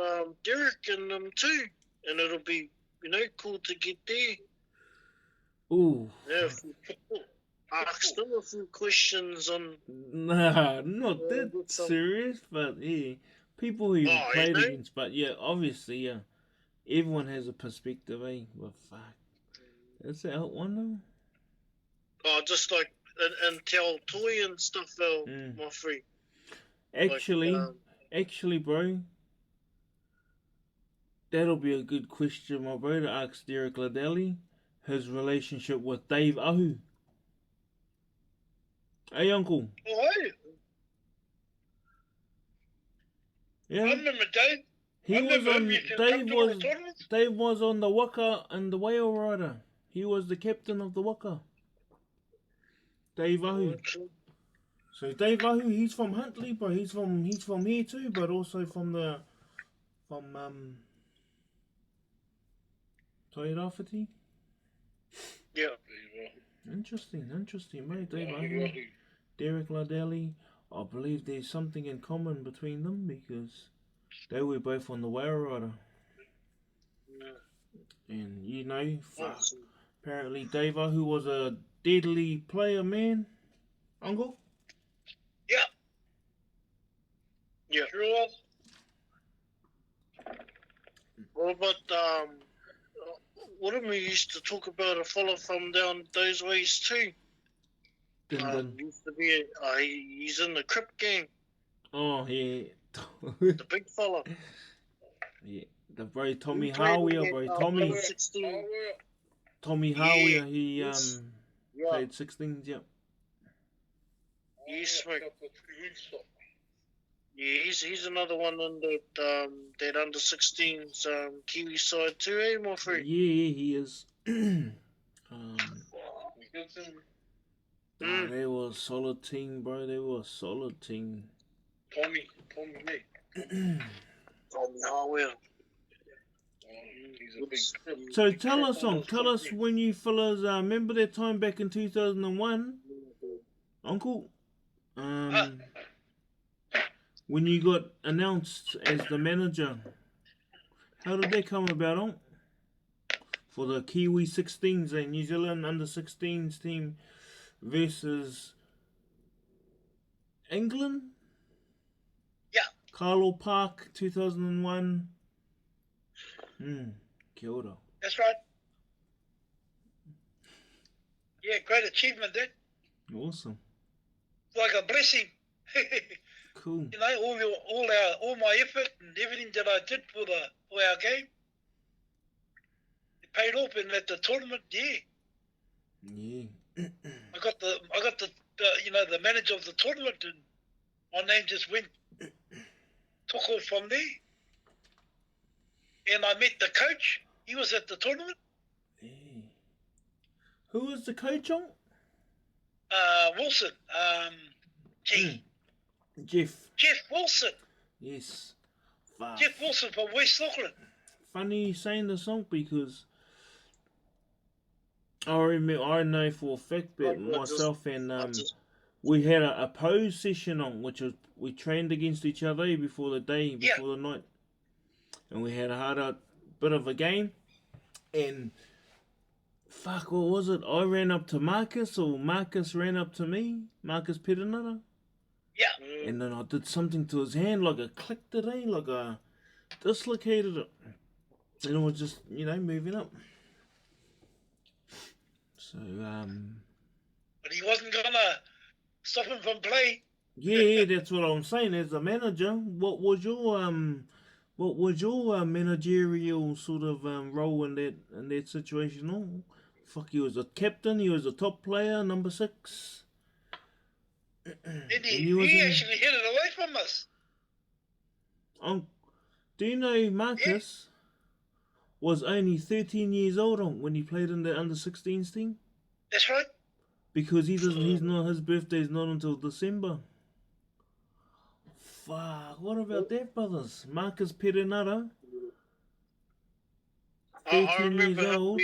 Derek and them too, and it'll be cool to get there. Ooh. Yeah. Ask them a few questions on. Nah, not that serious, but yeah, people who you've played against. But yeah, obviously, everyone has a perspective, eh? But fuck, that's the out one though. Just and tell Toy and stuff, my free. Actually, bro, that'll be a good question, my bro, to ask Derek Ladelli. His relationship with Dave Ahu. Hey, uncle. Oh, Yeah. I remember Dave. He was on. Tournaments. Dave was on the Waka and the Whale Rider. He was the captain of the Waka. Dave Ahu. So Dave Ahu, he's from Huntley, but he's from here too, but also from Toirāwhiti. Yeah. Interesting, mate. Dave Ahu, Derek Ladelli. I believe there's something in common between them because they were both on the Whale Rider. And you know, apparently Dave Ahu was a deadly player, man. Uncle? Yeah. Yeah. Sure was. What about what we used to talk about a fella from down those ways too? Used to be he's in the Crip gang. Oh yeah. The big fella. Yeah. The bro Tommy Hawea, bro. Tommy Hawea, he played 16s, yep. Yes, mate. Yeah, he's another one in that under 16s Kiwi side too, eh, my friend? Yeah, he is. They were a solid team, bro. They were a solid team. Tommy, Tommy Hawea. So tell us when you fellas remember that time back in 2001, Uncle, when you got announced as the manager. How did that come about, on? For the Kiwi 16s and New Zealand under 16s team versus England? Yeah. Carlo Park 2001. Kia ora. That's right. Yeah, great achievement, that. Awesome. Like a blessing. Cool. You know, all my effort and everything that I did for our game, it paid off. And at the tournament, yeah. I got the the manager of the tournament, and my name just took off from there. And I met the coach. He was at the tournament. Yeah. Who was the coach, on? Wilson. Jeff Wilson. Yes. Jeff Wilson from West Auckland. Funny you saying the song because I know for a fact that myself and we had a pose session on, which was we trained against each other before the night, and we had a bit of a game, and fuck, what was it? I ran up to Marcus, or Marcus ran up to me, Marcus Perenara. Yeah. And then I did something to his hand, like I clicked it, like I dislocated it. And it was just, moving up. So, But he wasn't gonna stop him from playing. Yeah, that's what I'm saying. As a manager, what was your managerial sort of role in that situation? Oh, fuck, he was a captain. He was a top player, number 6. And he actually hit it away from us. Do you know Marcus was only 13 years old when he played in the under 16s team? That's right. Because his birthday's not until December. Fuck, what about that, brothers? Marcus Perenara, 13 years old,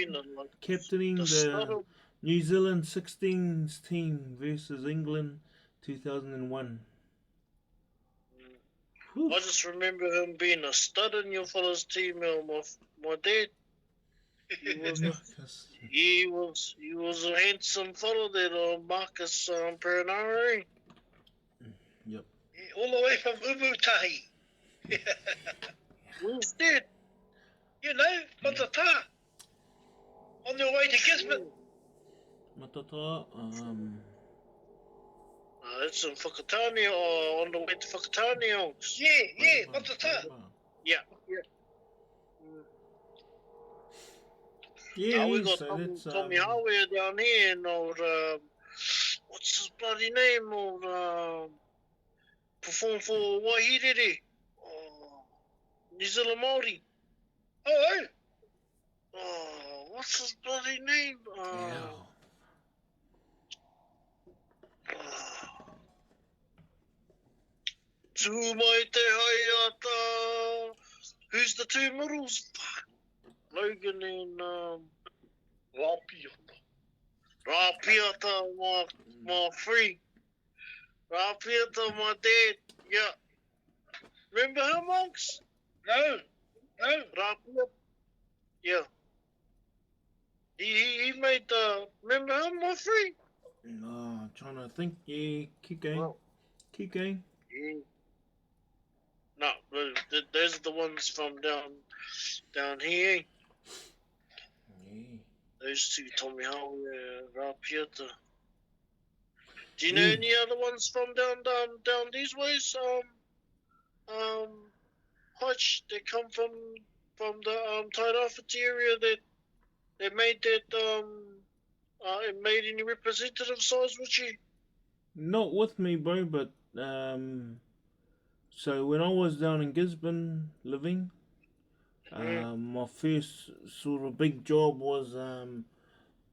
captaining the New Zealand 16s team versus England 2001. I just remember him being a stud in your fella's team, my dad. He was a handsome fellow, that Marcus Perenara. Yep. All the way from Umutahi. Who's dead? Matata. On your way to Gisborne. Matata, It's in Whakatane or on the way to Whakatane, Oaks. Yeah, what's the time? Yeah. Yeah, We yeah, got so that's Tommy Howard down here and old, what's his bloody name? Old, perform for Wahirere. New Zealand Māori. Oh, What's his bloody name? yeah. Tū mai te haiata. Who's the two middles? Fuck. Logan and Rapiata, my free. Rapiata, my dad. Yeah. Remember him, Monks? no. Rapiata. Yeah. He made the. Remember him, my free? No, I'm trying to think. Yeah, keep going. Well, Keep going. yeah. No, those are the ones from down here. Yeah. Those two, Tommy Howell, Rapiata. Do you know Yeah. any other ones from down these ways? Hutch, they come from the Tairāwhiti area that made that made any representative size with you? Not with me, bro, but so when I was down in Gisborne living, my first sort of big job was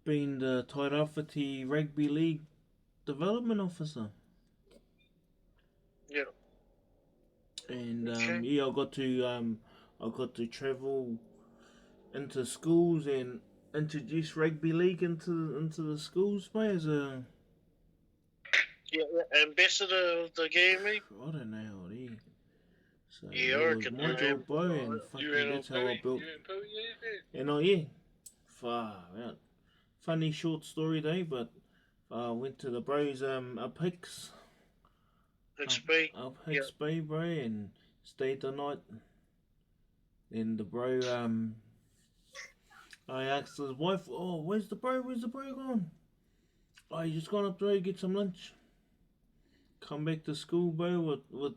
being the Tairāwhiti Rugby League development officer. Yeah. And Okay. yeah, I got to travel into schools and introduce rugby league into the schools, mate. As a Yeah, ambassador of the game, eh? I don't know how it is. So Yeah, I that was reckon my I job, bro, and fucking that's how I built. And yeah, far out. Funny short story though, but I went to the bros up Hicks. XP. Up Hicks Bay, bro, and stayed the night. Then the bro, I asked his wife, "Oh, where's the bro gone?" "Oh, he just gone up there to get some lunch." Come back to school, bro, with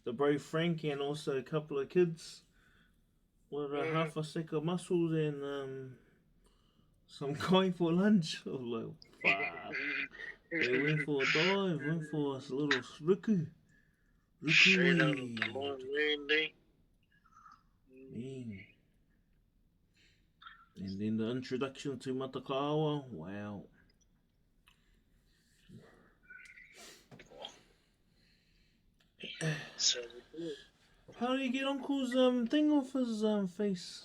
the bro Frank and also a couple of kids with half a sack of mussels and some guy for lunch. I was like, fuck. They went for a dive, went for a little ruku. Straight out of the line, Randy. Man. And then the introduction to Matakawa, wow. So, How do you get Uncle's thing off his face?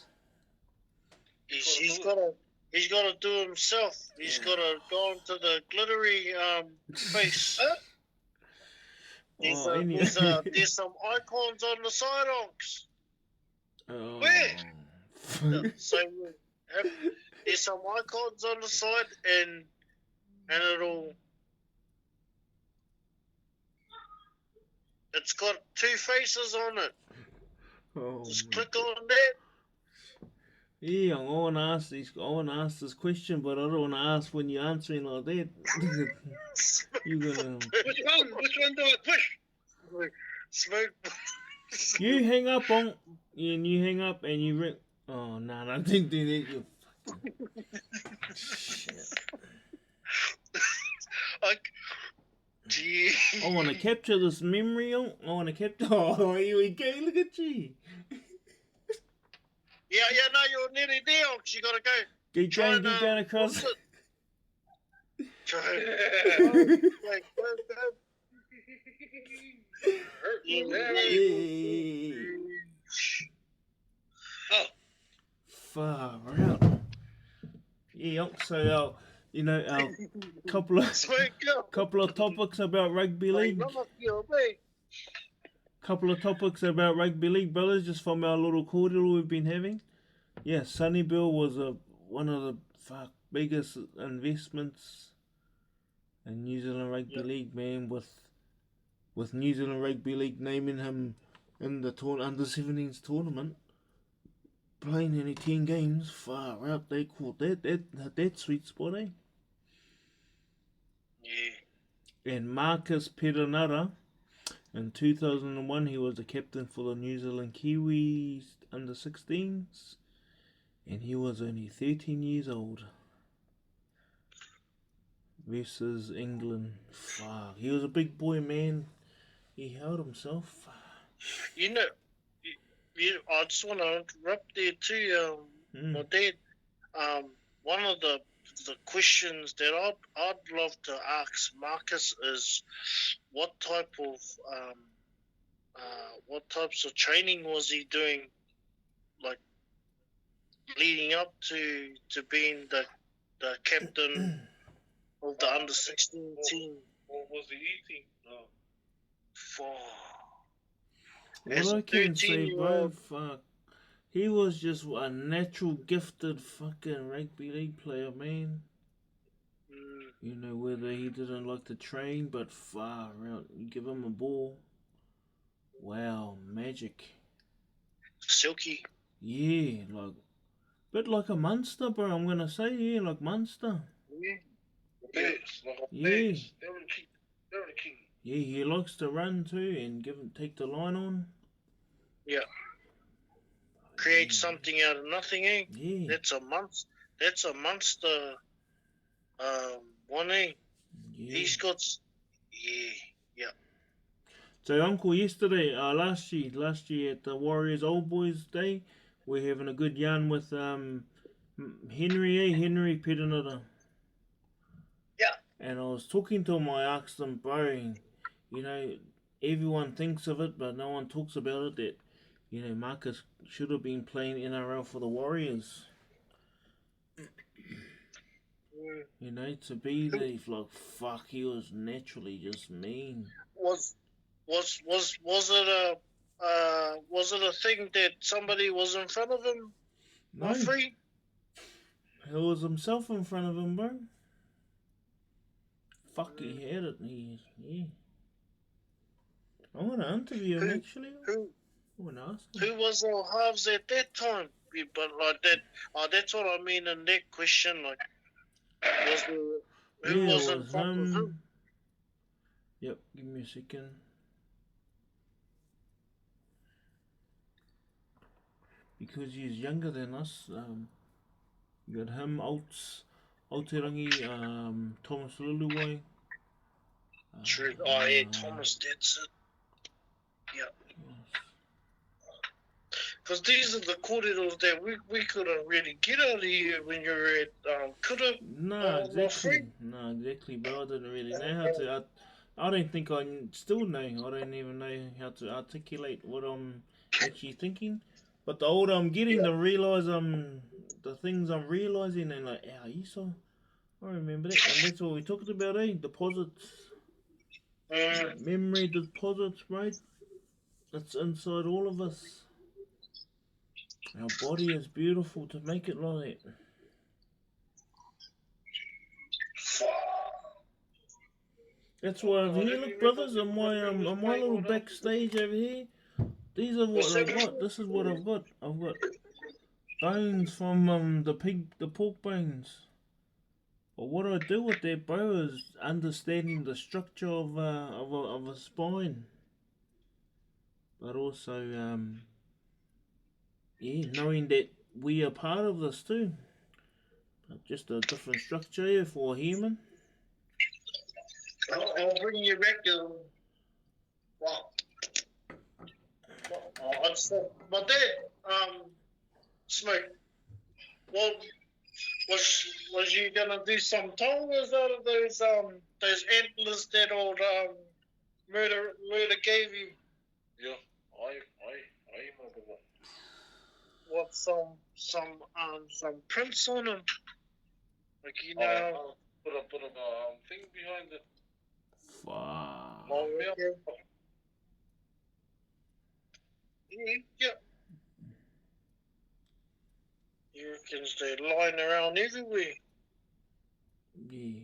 he's got to do it himself. He's got to go into the glittery face. There's some icons on the side, Onks. Oh. Where? So there's some icons on the side, and it's got two faces on it. Oh, Just click on that. yeah, I want to ask this question, but I don't want to ask when you're answering like that. You're gonna. Which one do I push? Smoke. You hang up and you hang up and you ring. Oh no, I didn't do that. You fucking shit. Gee. I want to capture this memory. I want to capture. Oh, here we go. Look at you. Yeah, no, you're nearly there, because you gotta go. Keep going across. Go. Oh. Far out. Yeah, so couple of topics about rugby league. Couple of topics about rugby league, brothers, just from our little cordial we've been having. Yeah, Sunnybill was one of the biggest investments in New Zealand Rugby League, man, with New Zealand Rugby League naming him in the under 17s tournament, playing only 10 games. Far out, they called that sweet spot, eh? Yeah. And Marcus Perenara, in 2001, he was the captain for the New Zealand Kiwis under 16s, and he was only 13 years old. Versus England. Fuck, he was a big boy, man. He held himself. You know, I just want to interrupt there too, my dad. One of the questions that I'd love to ask Marcus is what types of training was he doing, like leading up to being the captain of the under 16 team. What was he eating? What I can say, bro, fuck. He was just a natural gifted fucking rugby league player, man. You know, whether he didn't like to train, but far out, you give him a ball. Wow, magic. Silky. Yeah, like, bit like a Munster, bro. I'm gonna say, yeah, like Munster. Yeah. Yeah. Yeah, he likes to run too and take the line on. Yeah. Create something out of nothing, eh? Yeah. That's a Munster one, eh? Yeah. He's got yeah. So Uncle, yesterday, last year at the Warriors Old Boys Day, we're having a good yarn with Henry Perenara. Yeah. And I was talking to him, I asked him, bro, you know, everyone thinks of it, but no one talks about it, that, you know, Marcus should have been playing NRL for the Warriors. You know, to be there, like, fuck, he was naturally just mean. Was it a thing that somebody was in front of him? No. Free? It was himself in front of him, bro. Fuck, he had it. Yeah. I want to interview him, actually. Who ask him. Who was our halves at that time? But like that, that's what I mean in that question. Like, who was in front of him? Yep, give me a second. Because he's younger than us, you got him, Aotearangi, Thomas Luluwai. True. Oh yeah, Thomas, that's it. Yeah. Because these are the corridors that we couldn't really get out of here when you were at Kura. No, exactly, but I didn't really know how to. I don't think I still know. I don't even know how to articulate what I'm actually thinking. But the older I'm getting, to realise the things I'm realising, and like, I remember that, and that's what we talked about, eh? Deposits, memory deposits, right? That's inside all of us. Our body is beautiful to make it like that. That's why over here, look, brothers, on my little backstage over here. These are what I've got. This is what I've got. I've got bones from the pork bones. But what I do with that, bro, is understanding the structure of a spine. But also, knowing that we are part of this too. Just a different structure here for a human. I'll bring you back to. Wow. But that, Smoke, well, was you gonna do some tongas out of those antlers that old murder gave you? Yeah, I remember that. What, some prints on them? Like, you know. Put a thing behind it. Fuck. Oh, yeah. Yeah. You reckon they lying around everywhere? Yeah.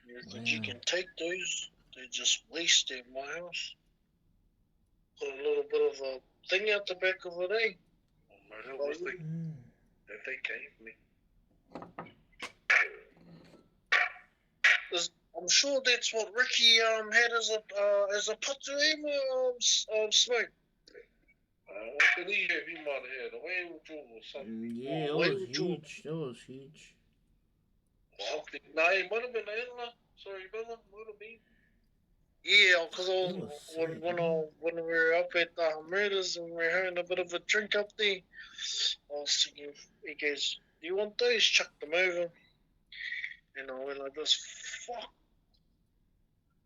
You reckon you can take those? They just waste at my house. Put a little bit of a thing out the back of it, eh? That was the that they gave me. I'm sure that's what Ricky had as a patuema of smoke. What did he have? He might have had a whale jaw or something. Yeah, it whale was jaw. huge. That was huge. Something. No, it might have been Anna. Sorry, brother. Might have been. Yeah, because It was sick, when we were up at Murders and we were having a bit of a drink up there, I was thinking, he goes, "Do you want those?" Chuck them over. And I went like this, fuck.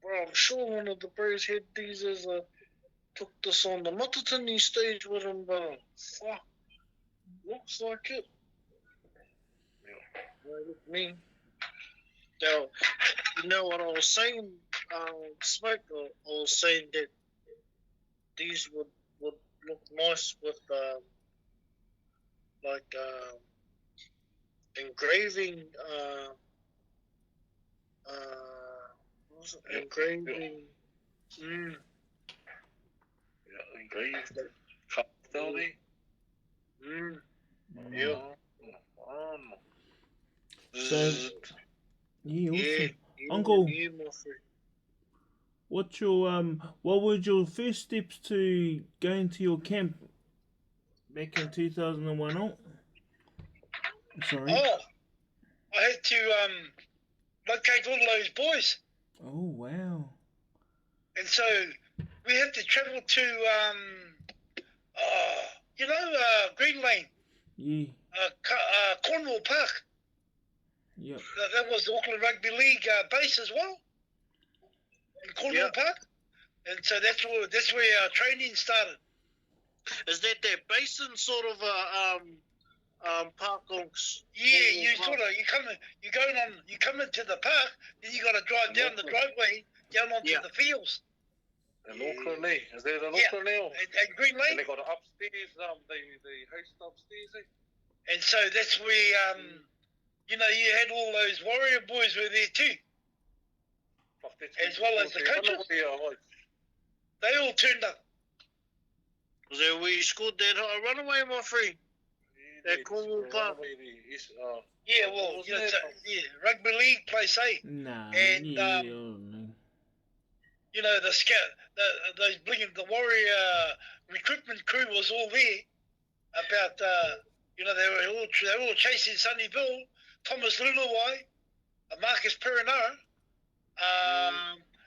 Bro, I'm sure one of the bros had these as took this on the Matatini stage with him, but fuck. Looks like it. Yeah. Look me. Now, you know what I was saying, Smoke? I was saying that these would look nice with engraving what was it? Engraving. Yeah, engraved. Cup building. Yeah. So, yeah, awesome. Yeah, Uncle, yeah, my friend. what were your first steps to going to your camp back in 2001? Oh, sorry. Oh, I had to locate all those boys. Oh, wow. And so we had to travel to, Green Lane, Yeah. Cornwall Park. Yep. That was the Auckland Rugby League base as well, in Cornwall Park. And so that's where our training started. Is that basin sort of park on? Yeah, you come into the park, then you got to drive down the driveway down onto the fields. In Auckland, is that in Yeah. Auckland now? At Green Lane. And they got it upstairs, the host upstairs, And so that's where, you had all those Warrior boys were there too. As well as the coaches. They all turned up. Was that where you scored that runaway, my friend? That Cornwall Park. Yeah, well, Rugby League place, eh? Nah, And, yeah. the scout, the Warrior recruitment crew was all there. About, they were all chasing Sonny Bill, Thomas Luluwai, Marcus Perenara,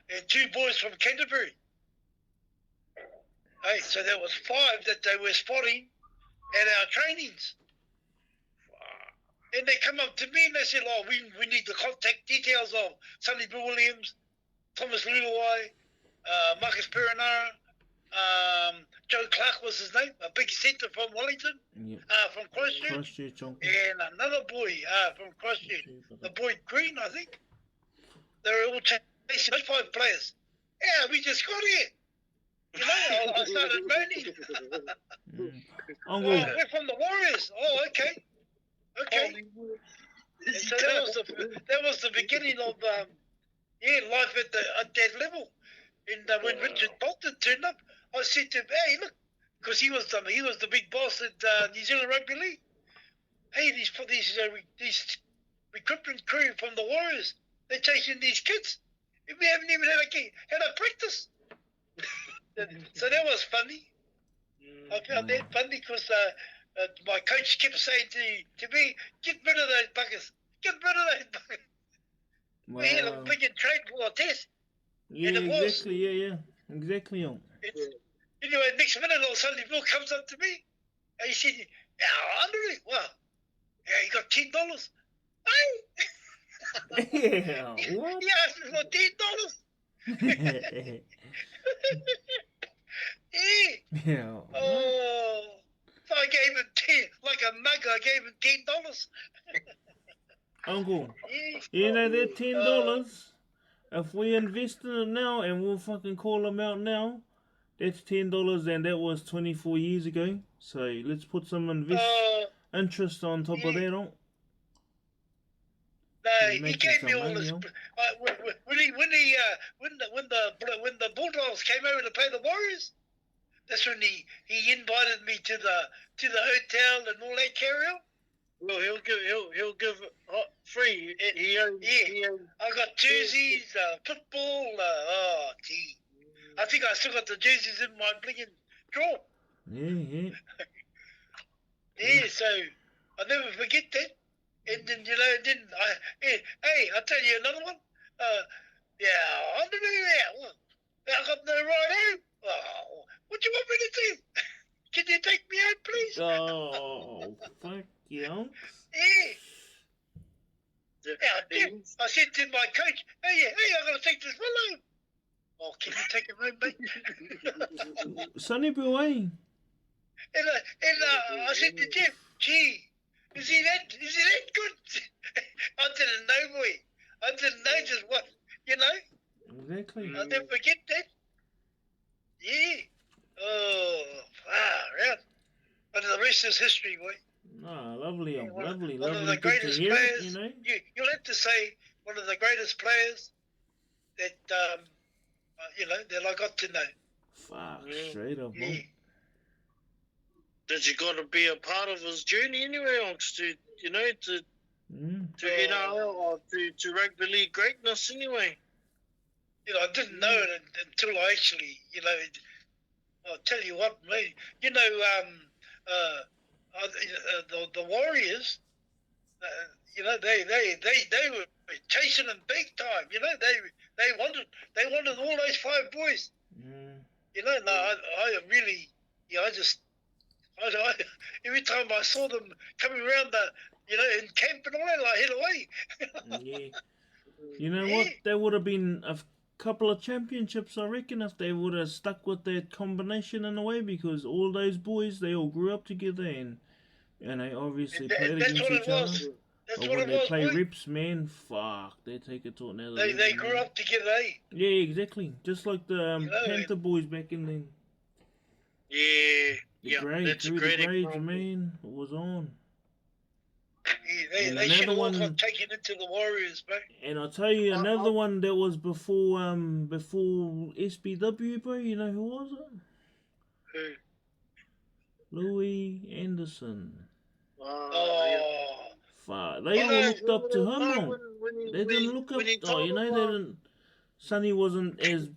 and two boys from Canterbury. Hey, so there was 5 that they were spotting at our trainings. And they come up to me and they said, "Oh, we need the contact details of Sonny Bill Williams, Thomas Luluwai, Marcus Perenara, Joe Clark was his name, a big centre from Wellington, from Christchurch, and another boy from Christchurch, the boy Green, I think. They were all chasing those 5 players. Yeah, we just got here. I started moaning. We're from the Warriors. Oh, okay. And so that was the beginning of life at that level. And when Richard Bolton turned up, I said to him, "Hey, look," because he was the big boss at New Zealand Rugby League. "Hey, these recruitment crew from the Warriors, they're chasing these kids. We haven't even had a practice." So that was funny. I found that funny because my coach kept saying to me, "Get rid of those buggers. Get rid of those buggers." Wow. We had a big trade for a test. Yeah, and it exactly. Was. Exactly. Anyway, next minute, all of a sudden, Bill comes up to me and he said, "Andre, wow, yeah, you got $10. Hey! Yeah, what? He asked me for $10. Yeah. Oh, so I gave him 10, like a mug. I gave him $10. Uncle, Yeah. that $10. If we invest in it now and we'll fucking call them out now, that's $10, and that was 24 years ago. So let's put some interest on top of that, on. No, he gave me all this. When the Bulldogs came over to play the Warriors, that's when he invited me to the hotel and all that carry on. Well, he'll give free. He owns, I got jerseys, football. Oh, gee. I think I still got the jerseys in my blinking drawer. Yeah. Yeah, so I never forget that. And then, hey, I'll tell you another one. Yeah, I don't know that. I got no right hand. Oh, what do you want me to do? Can you take me out, please? Oh, fuck you. Yeah, I said to my coach, hey, I'm going to take this fellow. Oh, can you take him home, mate? Sonny boy. And I said to Jeff, gee, is he that good? I didn't know, boy. I didn't know just what, Exactly. I'll never forget that. Yeah. Oh, far out. But the rest is history, boy. Oh, lovely, lovely, one of lovely. the greatest to hear players. It, you know? You'll have to say one of the greatest players that, that I got to know. Fuck, straight up, Yeah. That you got to be a part of his journey anyway, Onks, to NRL or to rugby league greatness anyway. I didn't know it until I actually, I'll tell you what, mate. The Warriors, they were chasing him big time. They wanted all those 5 boys. I really, I every time I saw them coming around in camp and all that, I head away. Yeah. You know what? There would have been a couple of championships, I reckon, if they would have stuck with that combination in a way, because all those boys, they all grew up together and they obviously played against each other. But when they play rips, man, fuck, they take it to another level. They grew up together, eh? Yeah, exactly. Just like the Panther boys back in then. Yeah, that's a great example. Man, it was on. Yeah, they should have all got taken into the Warriors, mate. And I'll tell you another one that was before SBW, bro. You know who was it? Who? Louis Anderson. Oh, fuck. They all looked up to him. They didn't look up. They didn't. Sonny wasn't as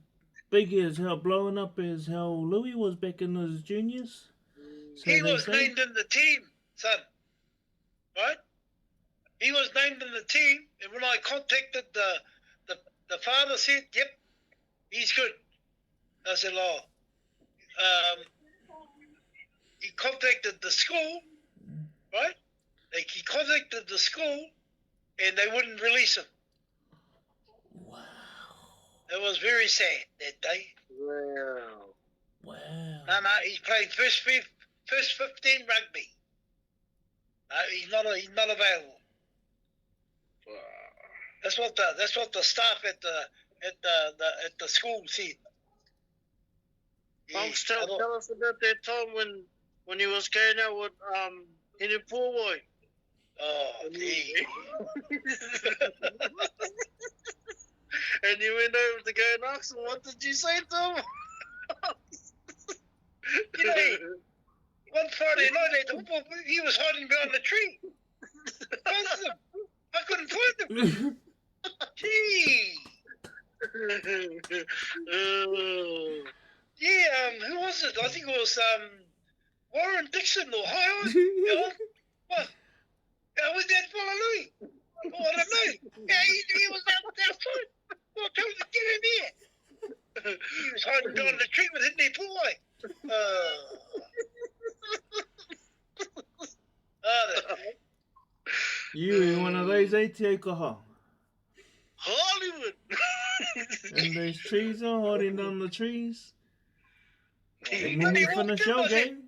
big as blowing up as how Louis was back in his juniors. So he was named in the team, son. Right? He was named in the team, and when I contacted the father, said, "Yep, he's good." I said, "Oh." He contacted the school, right? He contacted the school, and they wouldn't release him. Wow. It was very sad that day. Wow. No, he's playing first 15 rugby. No, he's not available. Wow. That's what the staff at the school said. Yeah, tell us about that time when he was going out with Henry Poor Boy. Oh, gee. And you went over to go and ask him, what did you say to him? One Friday night at the football, he was hiding behind the tree. I couldn't find him. Gee. Yeah, who was it? I think it was Warren Dixon or High. What? Was that fella Louis? Oh, I don't know. Yeah, he was outside. Well, tell him to get in here. He was hiding behind the tree with Hidney Poolway. You in one of those, Te Kaha? Hollywood! And those trees are hiding down the trees. And when we we finish our game.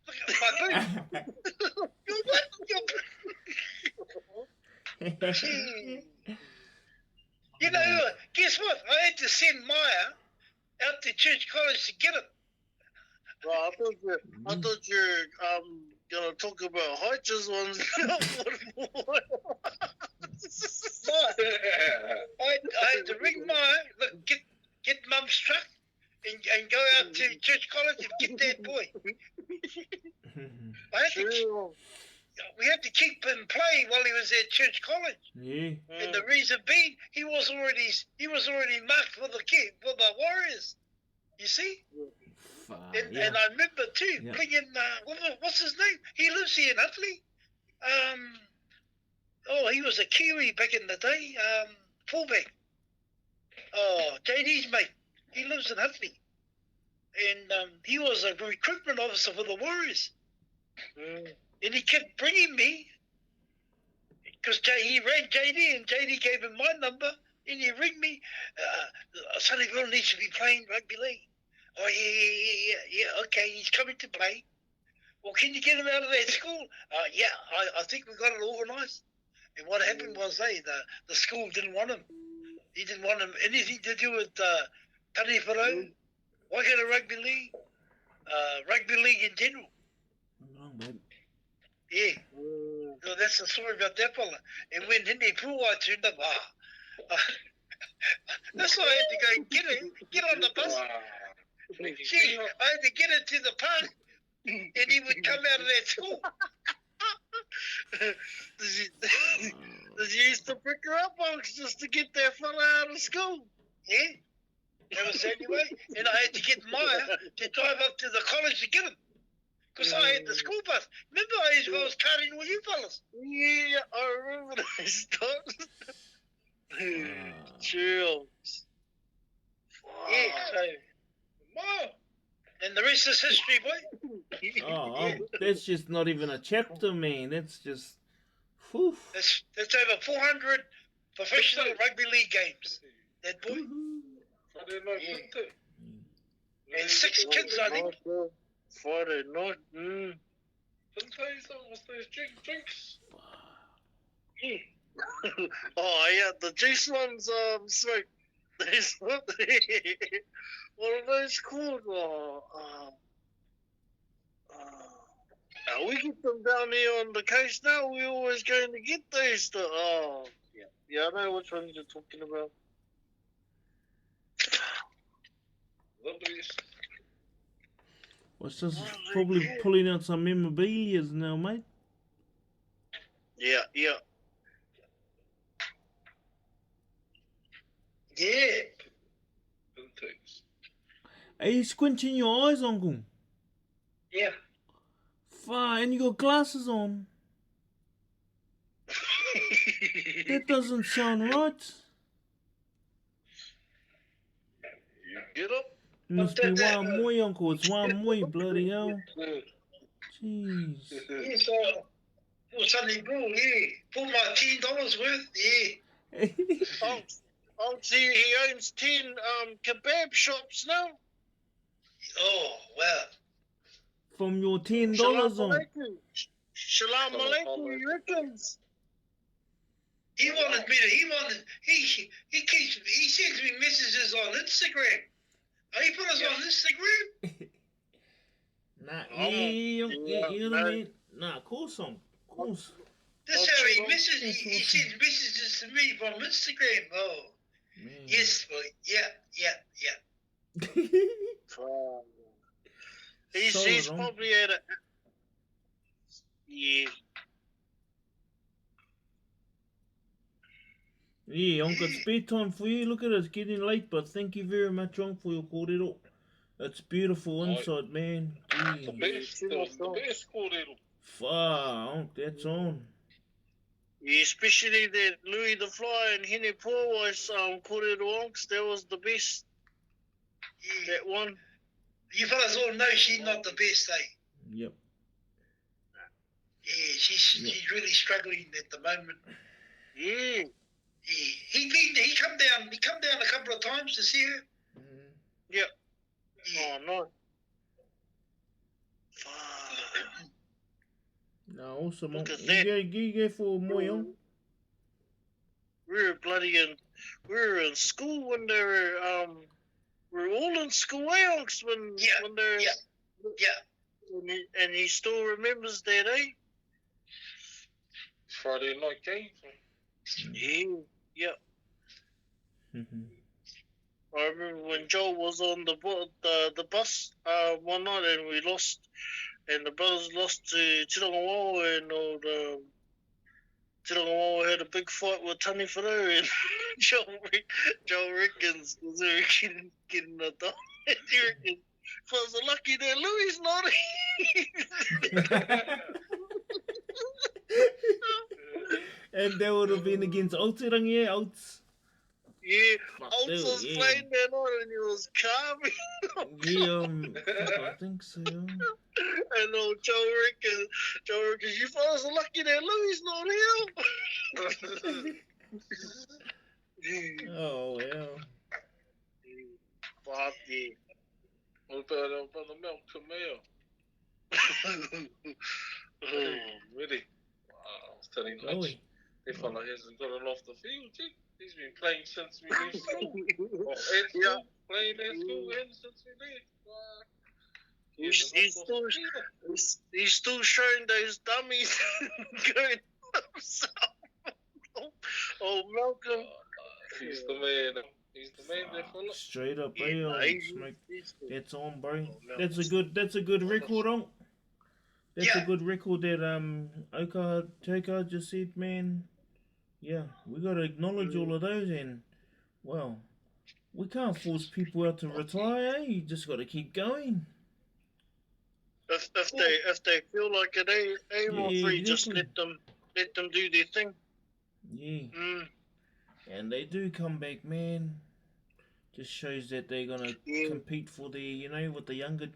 Look at my boot. Guess what? I had to send Maya out to Church College to get him. Well, I thought you were gonna talk about Hodges ones. I had to ring Maya, look, get Mum's truck and go out to church college and get that boy. We had to keep him playing while he was at church college. Yeah. And the reason being, he was already marked for the Warriors. You see? And I remember too, playing, what's his name? He lives here in Huntly. He was a Kiwi back in the day, fullback. JD's mate. He lives in Huntly. And he was a recruitment officer for the Warriors. And he kept bringing me, because he ran JD, and JD gave him my number, and he ring me, Sonny Bill needs to be playing rugby league. Oh, yeah, okay, he's coming to play. Well, can you get him out of that school? Yeah, I think we got it organised. And what happened was, the school didn't want him. He didn't want him anything to do with Taniwharau, Waikato Rugby League, rugby league in general. Yeah. So that's the story about that fella. And when Hene Pūai turned up, that's why I had to go and get on the bus. See, I had to get it to the park, and he would come out of that school. Did you used to pick her up, folks, just to get that fella out of school? Yeah. That was the only way. And I had to get Maya to drive up to the college to get him. Because I had the school bus. Remember I was carrying all you fellas? Yeah, I remember those times. Chill. Yeah, so... And the rest is history, boy. That's just not even a chapter, man. That's just... Whew. That's over 400 professional rugby league games. That boy. And 6 kids, I think. Friday night. Didn't tell you something. What's those drinks? Yeah. The juice ones, smoke. What are those called? We get them down here on the coast now. We're always going to get those. Yeah, I know which ones you're talking about. What's just probably pulling out some memorabilia now, mate. Yeah. Yeah. Are you squinting your eyes, Uncle? Yeah. Fine, and you got glasses on. That doesn't sound right. You get up. It must be one more, Uncle. It's one more, bloody hell. Jeez. Yeah, so it was Sunday Bill, yeah. For my $10 worth, yeah. He owns 10 kebab shops now. Oh, wow. From your $10 on. Shalom alaikum, you reckons? He wanted me to, he sends me messages on Instagram. He put us on Instagram? You know what I mean? Nah, of course. That's how he sends messages to me from Instagram. Oh, man. Yes, boy. Yeah. He's probably at it. Yeah. Yeah, Uncle, it's bedtime for you. Look at it, it's getting late, but thank you very much, Uncle, for your kōrero. It's beautiful inside, man. The best kōrero. Far, that's on. Yeah, especially that Louis the Fly and Hene Pōwai's kōrero onks, that was the best. Yeah. That one. You fellas all know she's not the best, eh? Yep. Yeah, she's really struggling at the moment. Yeah. Yeah. He come down a couple of times to see her. Yep. Yeah. Oh no. No, awesome. Look at that. You go for more, young. We were in school when they were we were all in school when they were, and he still remembers that, eh? Friday night game. Yeah. I remember when Joel was on the bus one night and we lost, and the brothers lost to Tirangawawa, and Tirangawawa had a big fight with Tani Whanau, and Joel reckons they're getting a dog. He reckons, if I was lucky that Louis not And that would have been against Aotearangi, Oats. Yeah, Fuck, Oats was yeah. playing that night and he was calming. Yeah, I think so. And Joe reckons, you fellas are lucky that Louis not here. Oh, well. Fuck yeah. What about the milk to mail? Really? Wow, I was telling you, Chloe. that fella hasn't gotten off the field, gee. He's been playing since we left school. Or at school, Yeah. playing at school and since we left. He's still showing those dummies going himself. Oh, Malcolm. He's the man. He's the man, that fella. Straight up, Yeah, bro. he's good. That's on, bro. Oh, That's a good record, on. That's a Yeah. good record that Oka just said, man. Yeah, we gotta acknowledge all of those, and well, we can't force people out to retire. You just gotta keep going. If they feel like it ain't more Yeah, free, just exactly. let them do their thing. Yeah, Mm. and they do come back, man. Just shows that they're gonna Yeah. compete for the, with the younger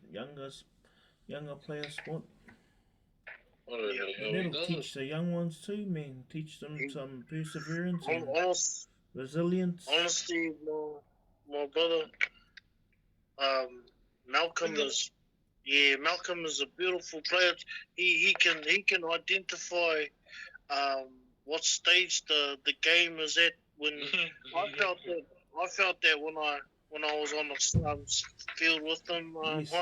player spot. I don't know how he That'll does teach the young ones too, man. Teach them some perseverance and Honest, resilience. honestly, my brother, Malcolm is a beautiful player. He can identify what stage the game is at. When I felt that when I was on the field with him, Yes,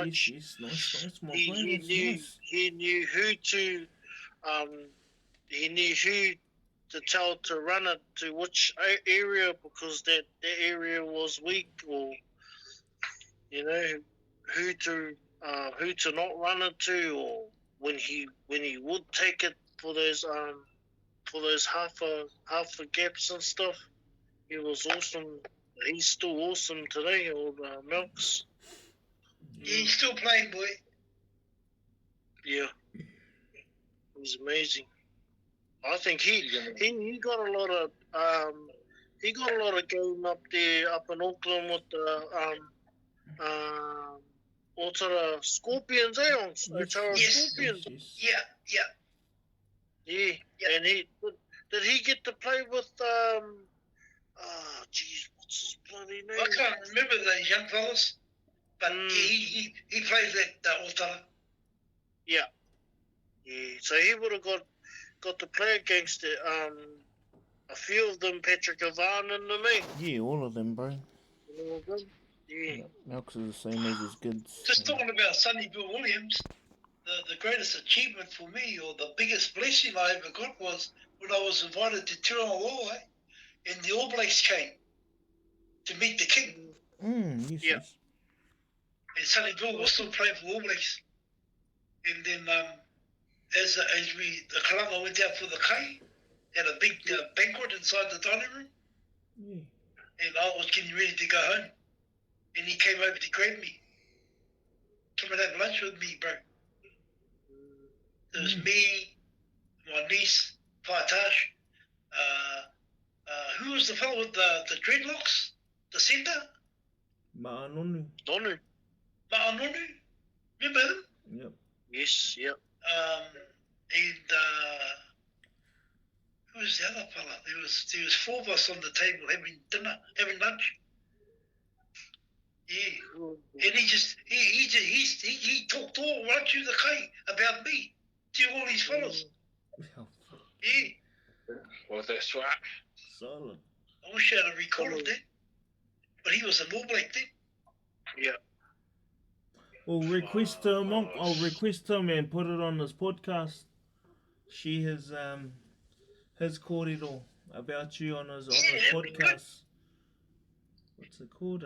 nice, my he friend. Nice. knew who to tell to run it to which area, because that area was weak, or who to not run it to, or when he would take it for those half a gaps and stuff. He was awesome. He's still awesome today, old Milks. He's still playing, boy. Yeah, he's amazing. I think he got a lot of game up there up in Auckland with the Otara Scorpions, Otara Yes. Scorpions. Yeah. Yeah, and did he get to play with what's his bloody name? I can't remember those young fellas, but he plays at Otara. Yeah, so he would have got to play against a few of them, Patrick Ivan and me. Yeah, all of them, bro. All of them. Yeah. Malcolm's the same age as Goods. Just talking about Sonny Bill Williams, the greatest achievement for me, or the biggest blessing I ever got, was when I was invited to Tirangawawa and the All Blacks came to meet the king. Yes, Yeah. yes. And Sonny Bill was still playing for All Blacks. And then as the kalama went out for the kai, had a big banquet inside the dining room, Yeah. and I was getting ready to go home. And he came over to grab me. Come and have lunch with me, bro. It was me, my niece, Faitash. Who was the fellow with the dreadlocks? The centre? Ma'anonu. Donu. Ma'anonu? Remember him? Yep. Yes, yep. And who was the other fella? There was four of us on the table having lunch. Yeah. And he talked all right through the kai about me to all these fellas. Yeah. Well, that's right. Solid. I wish I had recorded that. But he was an All Black then. Yeah. Well, request Monk. I'll request him and put it on this podcast. She has kōrero about you on his That'd be podcast. what's it called?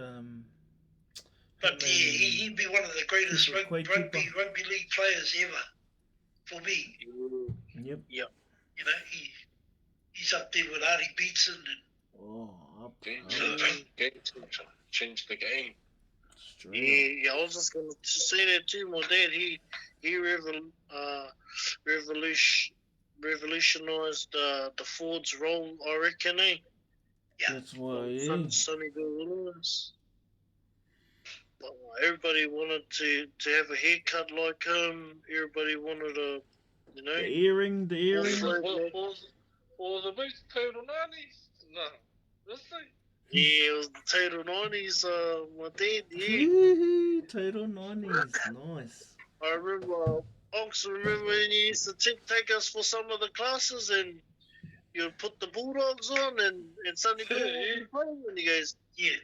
But yeah, he'd be one of the greatest rugby league players ever, for me. Yep. Yep. You know, he's up there with Artie Beetson and Change the game. Yeah, I was just going to say that too. My dad, he revolutionized the Ford's role, I reckon, eh? Yeah. That's why, yeah. Sonny Bill Williams. Everybody wanted to have a haircut like him. Everybody wanted a, you know. The earring. For the big total 90s? No. Let's see. Yeah, it was the total 90s, my dad, yeah. Total 90s, nice. I remember, Ox, remember when you used to take us for some of the classes and you'd put the Bulldogs on and Sonny Bill would be playing and he goes, yeah,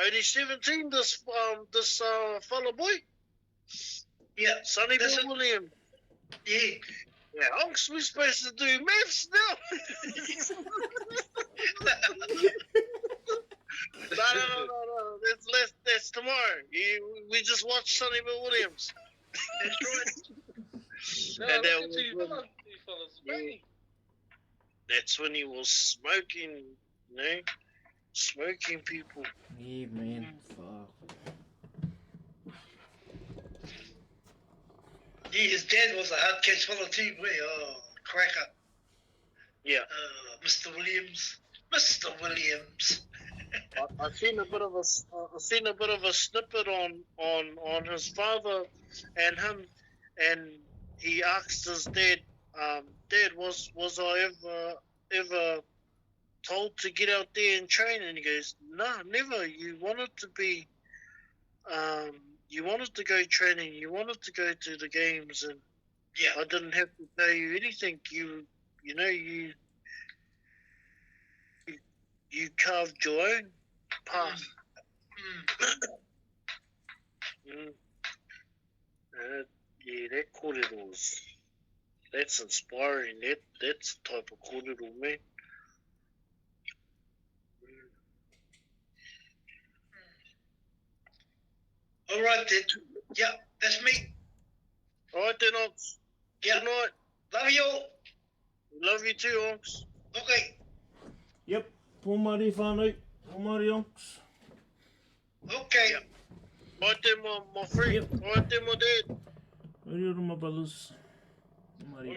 only 17, this fella boy. Yeah, Sonny Bill Williams. Yeah. Yeah, Ox, we're supposed to do maths now. No. That's tomorrow. We just watched Sonny Bill Williams. That's right. And that's when he was smoking, you know, smoking people. Yeah, man. Fuck. Yeah, his dad was a hard case fella too, boy. Oh, cracker. Yeah. Mr. Williams. I seen a bit of a snippet on his father and him, and he asked his dad, Dad, was I ever told to get out there and train? And he goes, no, never. You wanted to be, you wanted to go training. You wanted to go to the games, and yeah, I didn't have to tell you anything. You carved your own path. Yeah, that korero that's inspiring. That's the type of korero, man. All right then. Yeah, that's me. All right then, Ox. Yeah. Good night. Love you all. Love you too, Ox. Okay. Yep. Pomari whānau. Pomari Ox. Okay. Yep. All right then, my friend. Yep. All right then, my dad. Ori ora, my brothers. Pomari.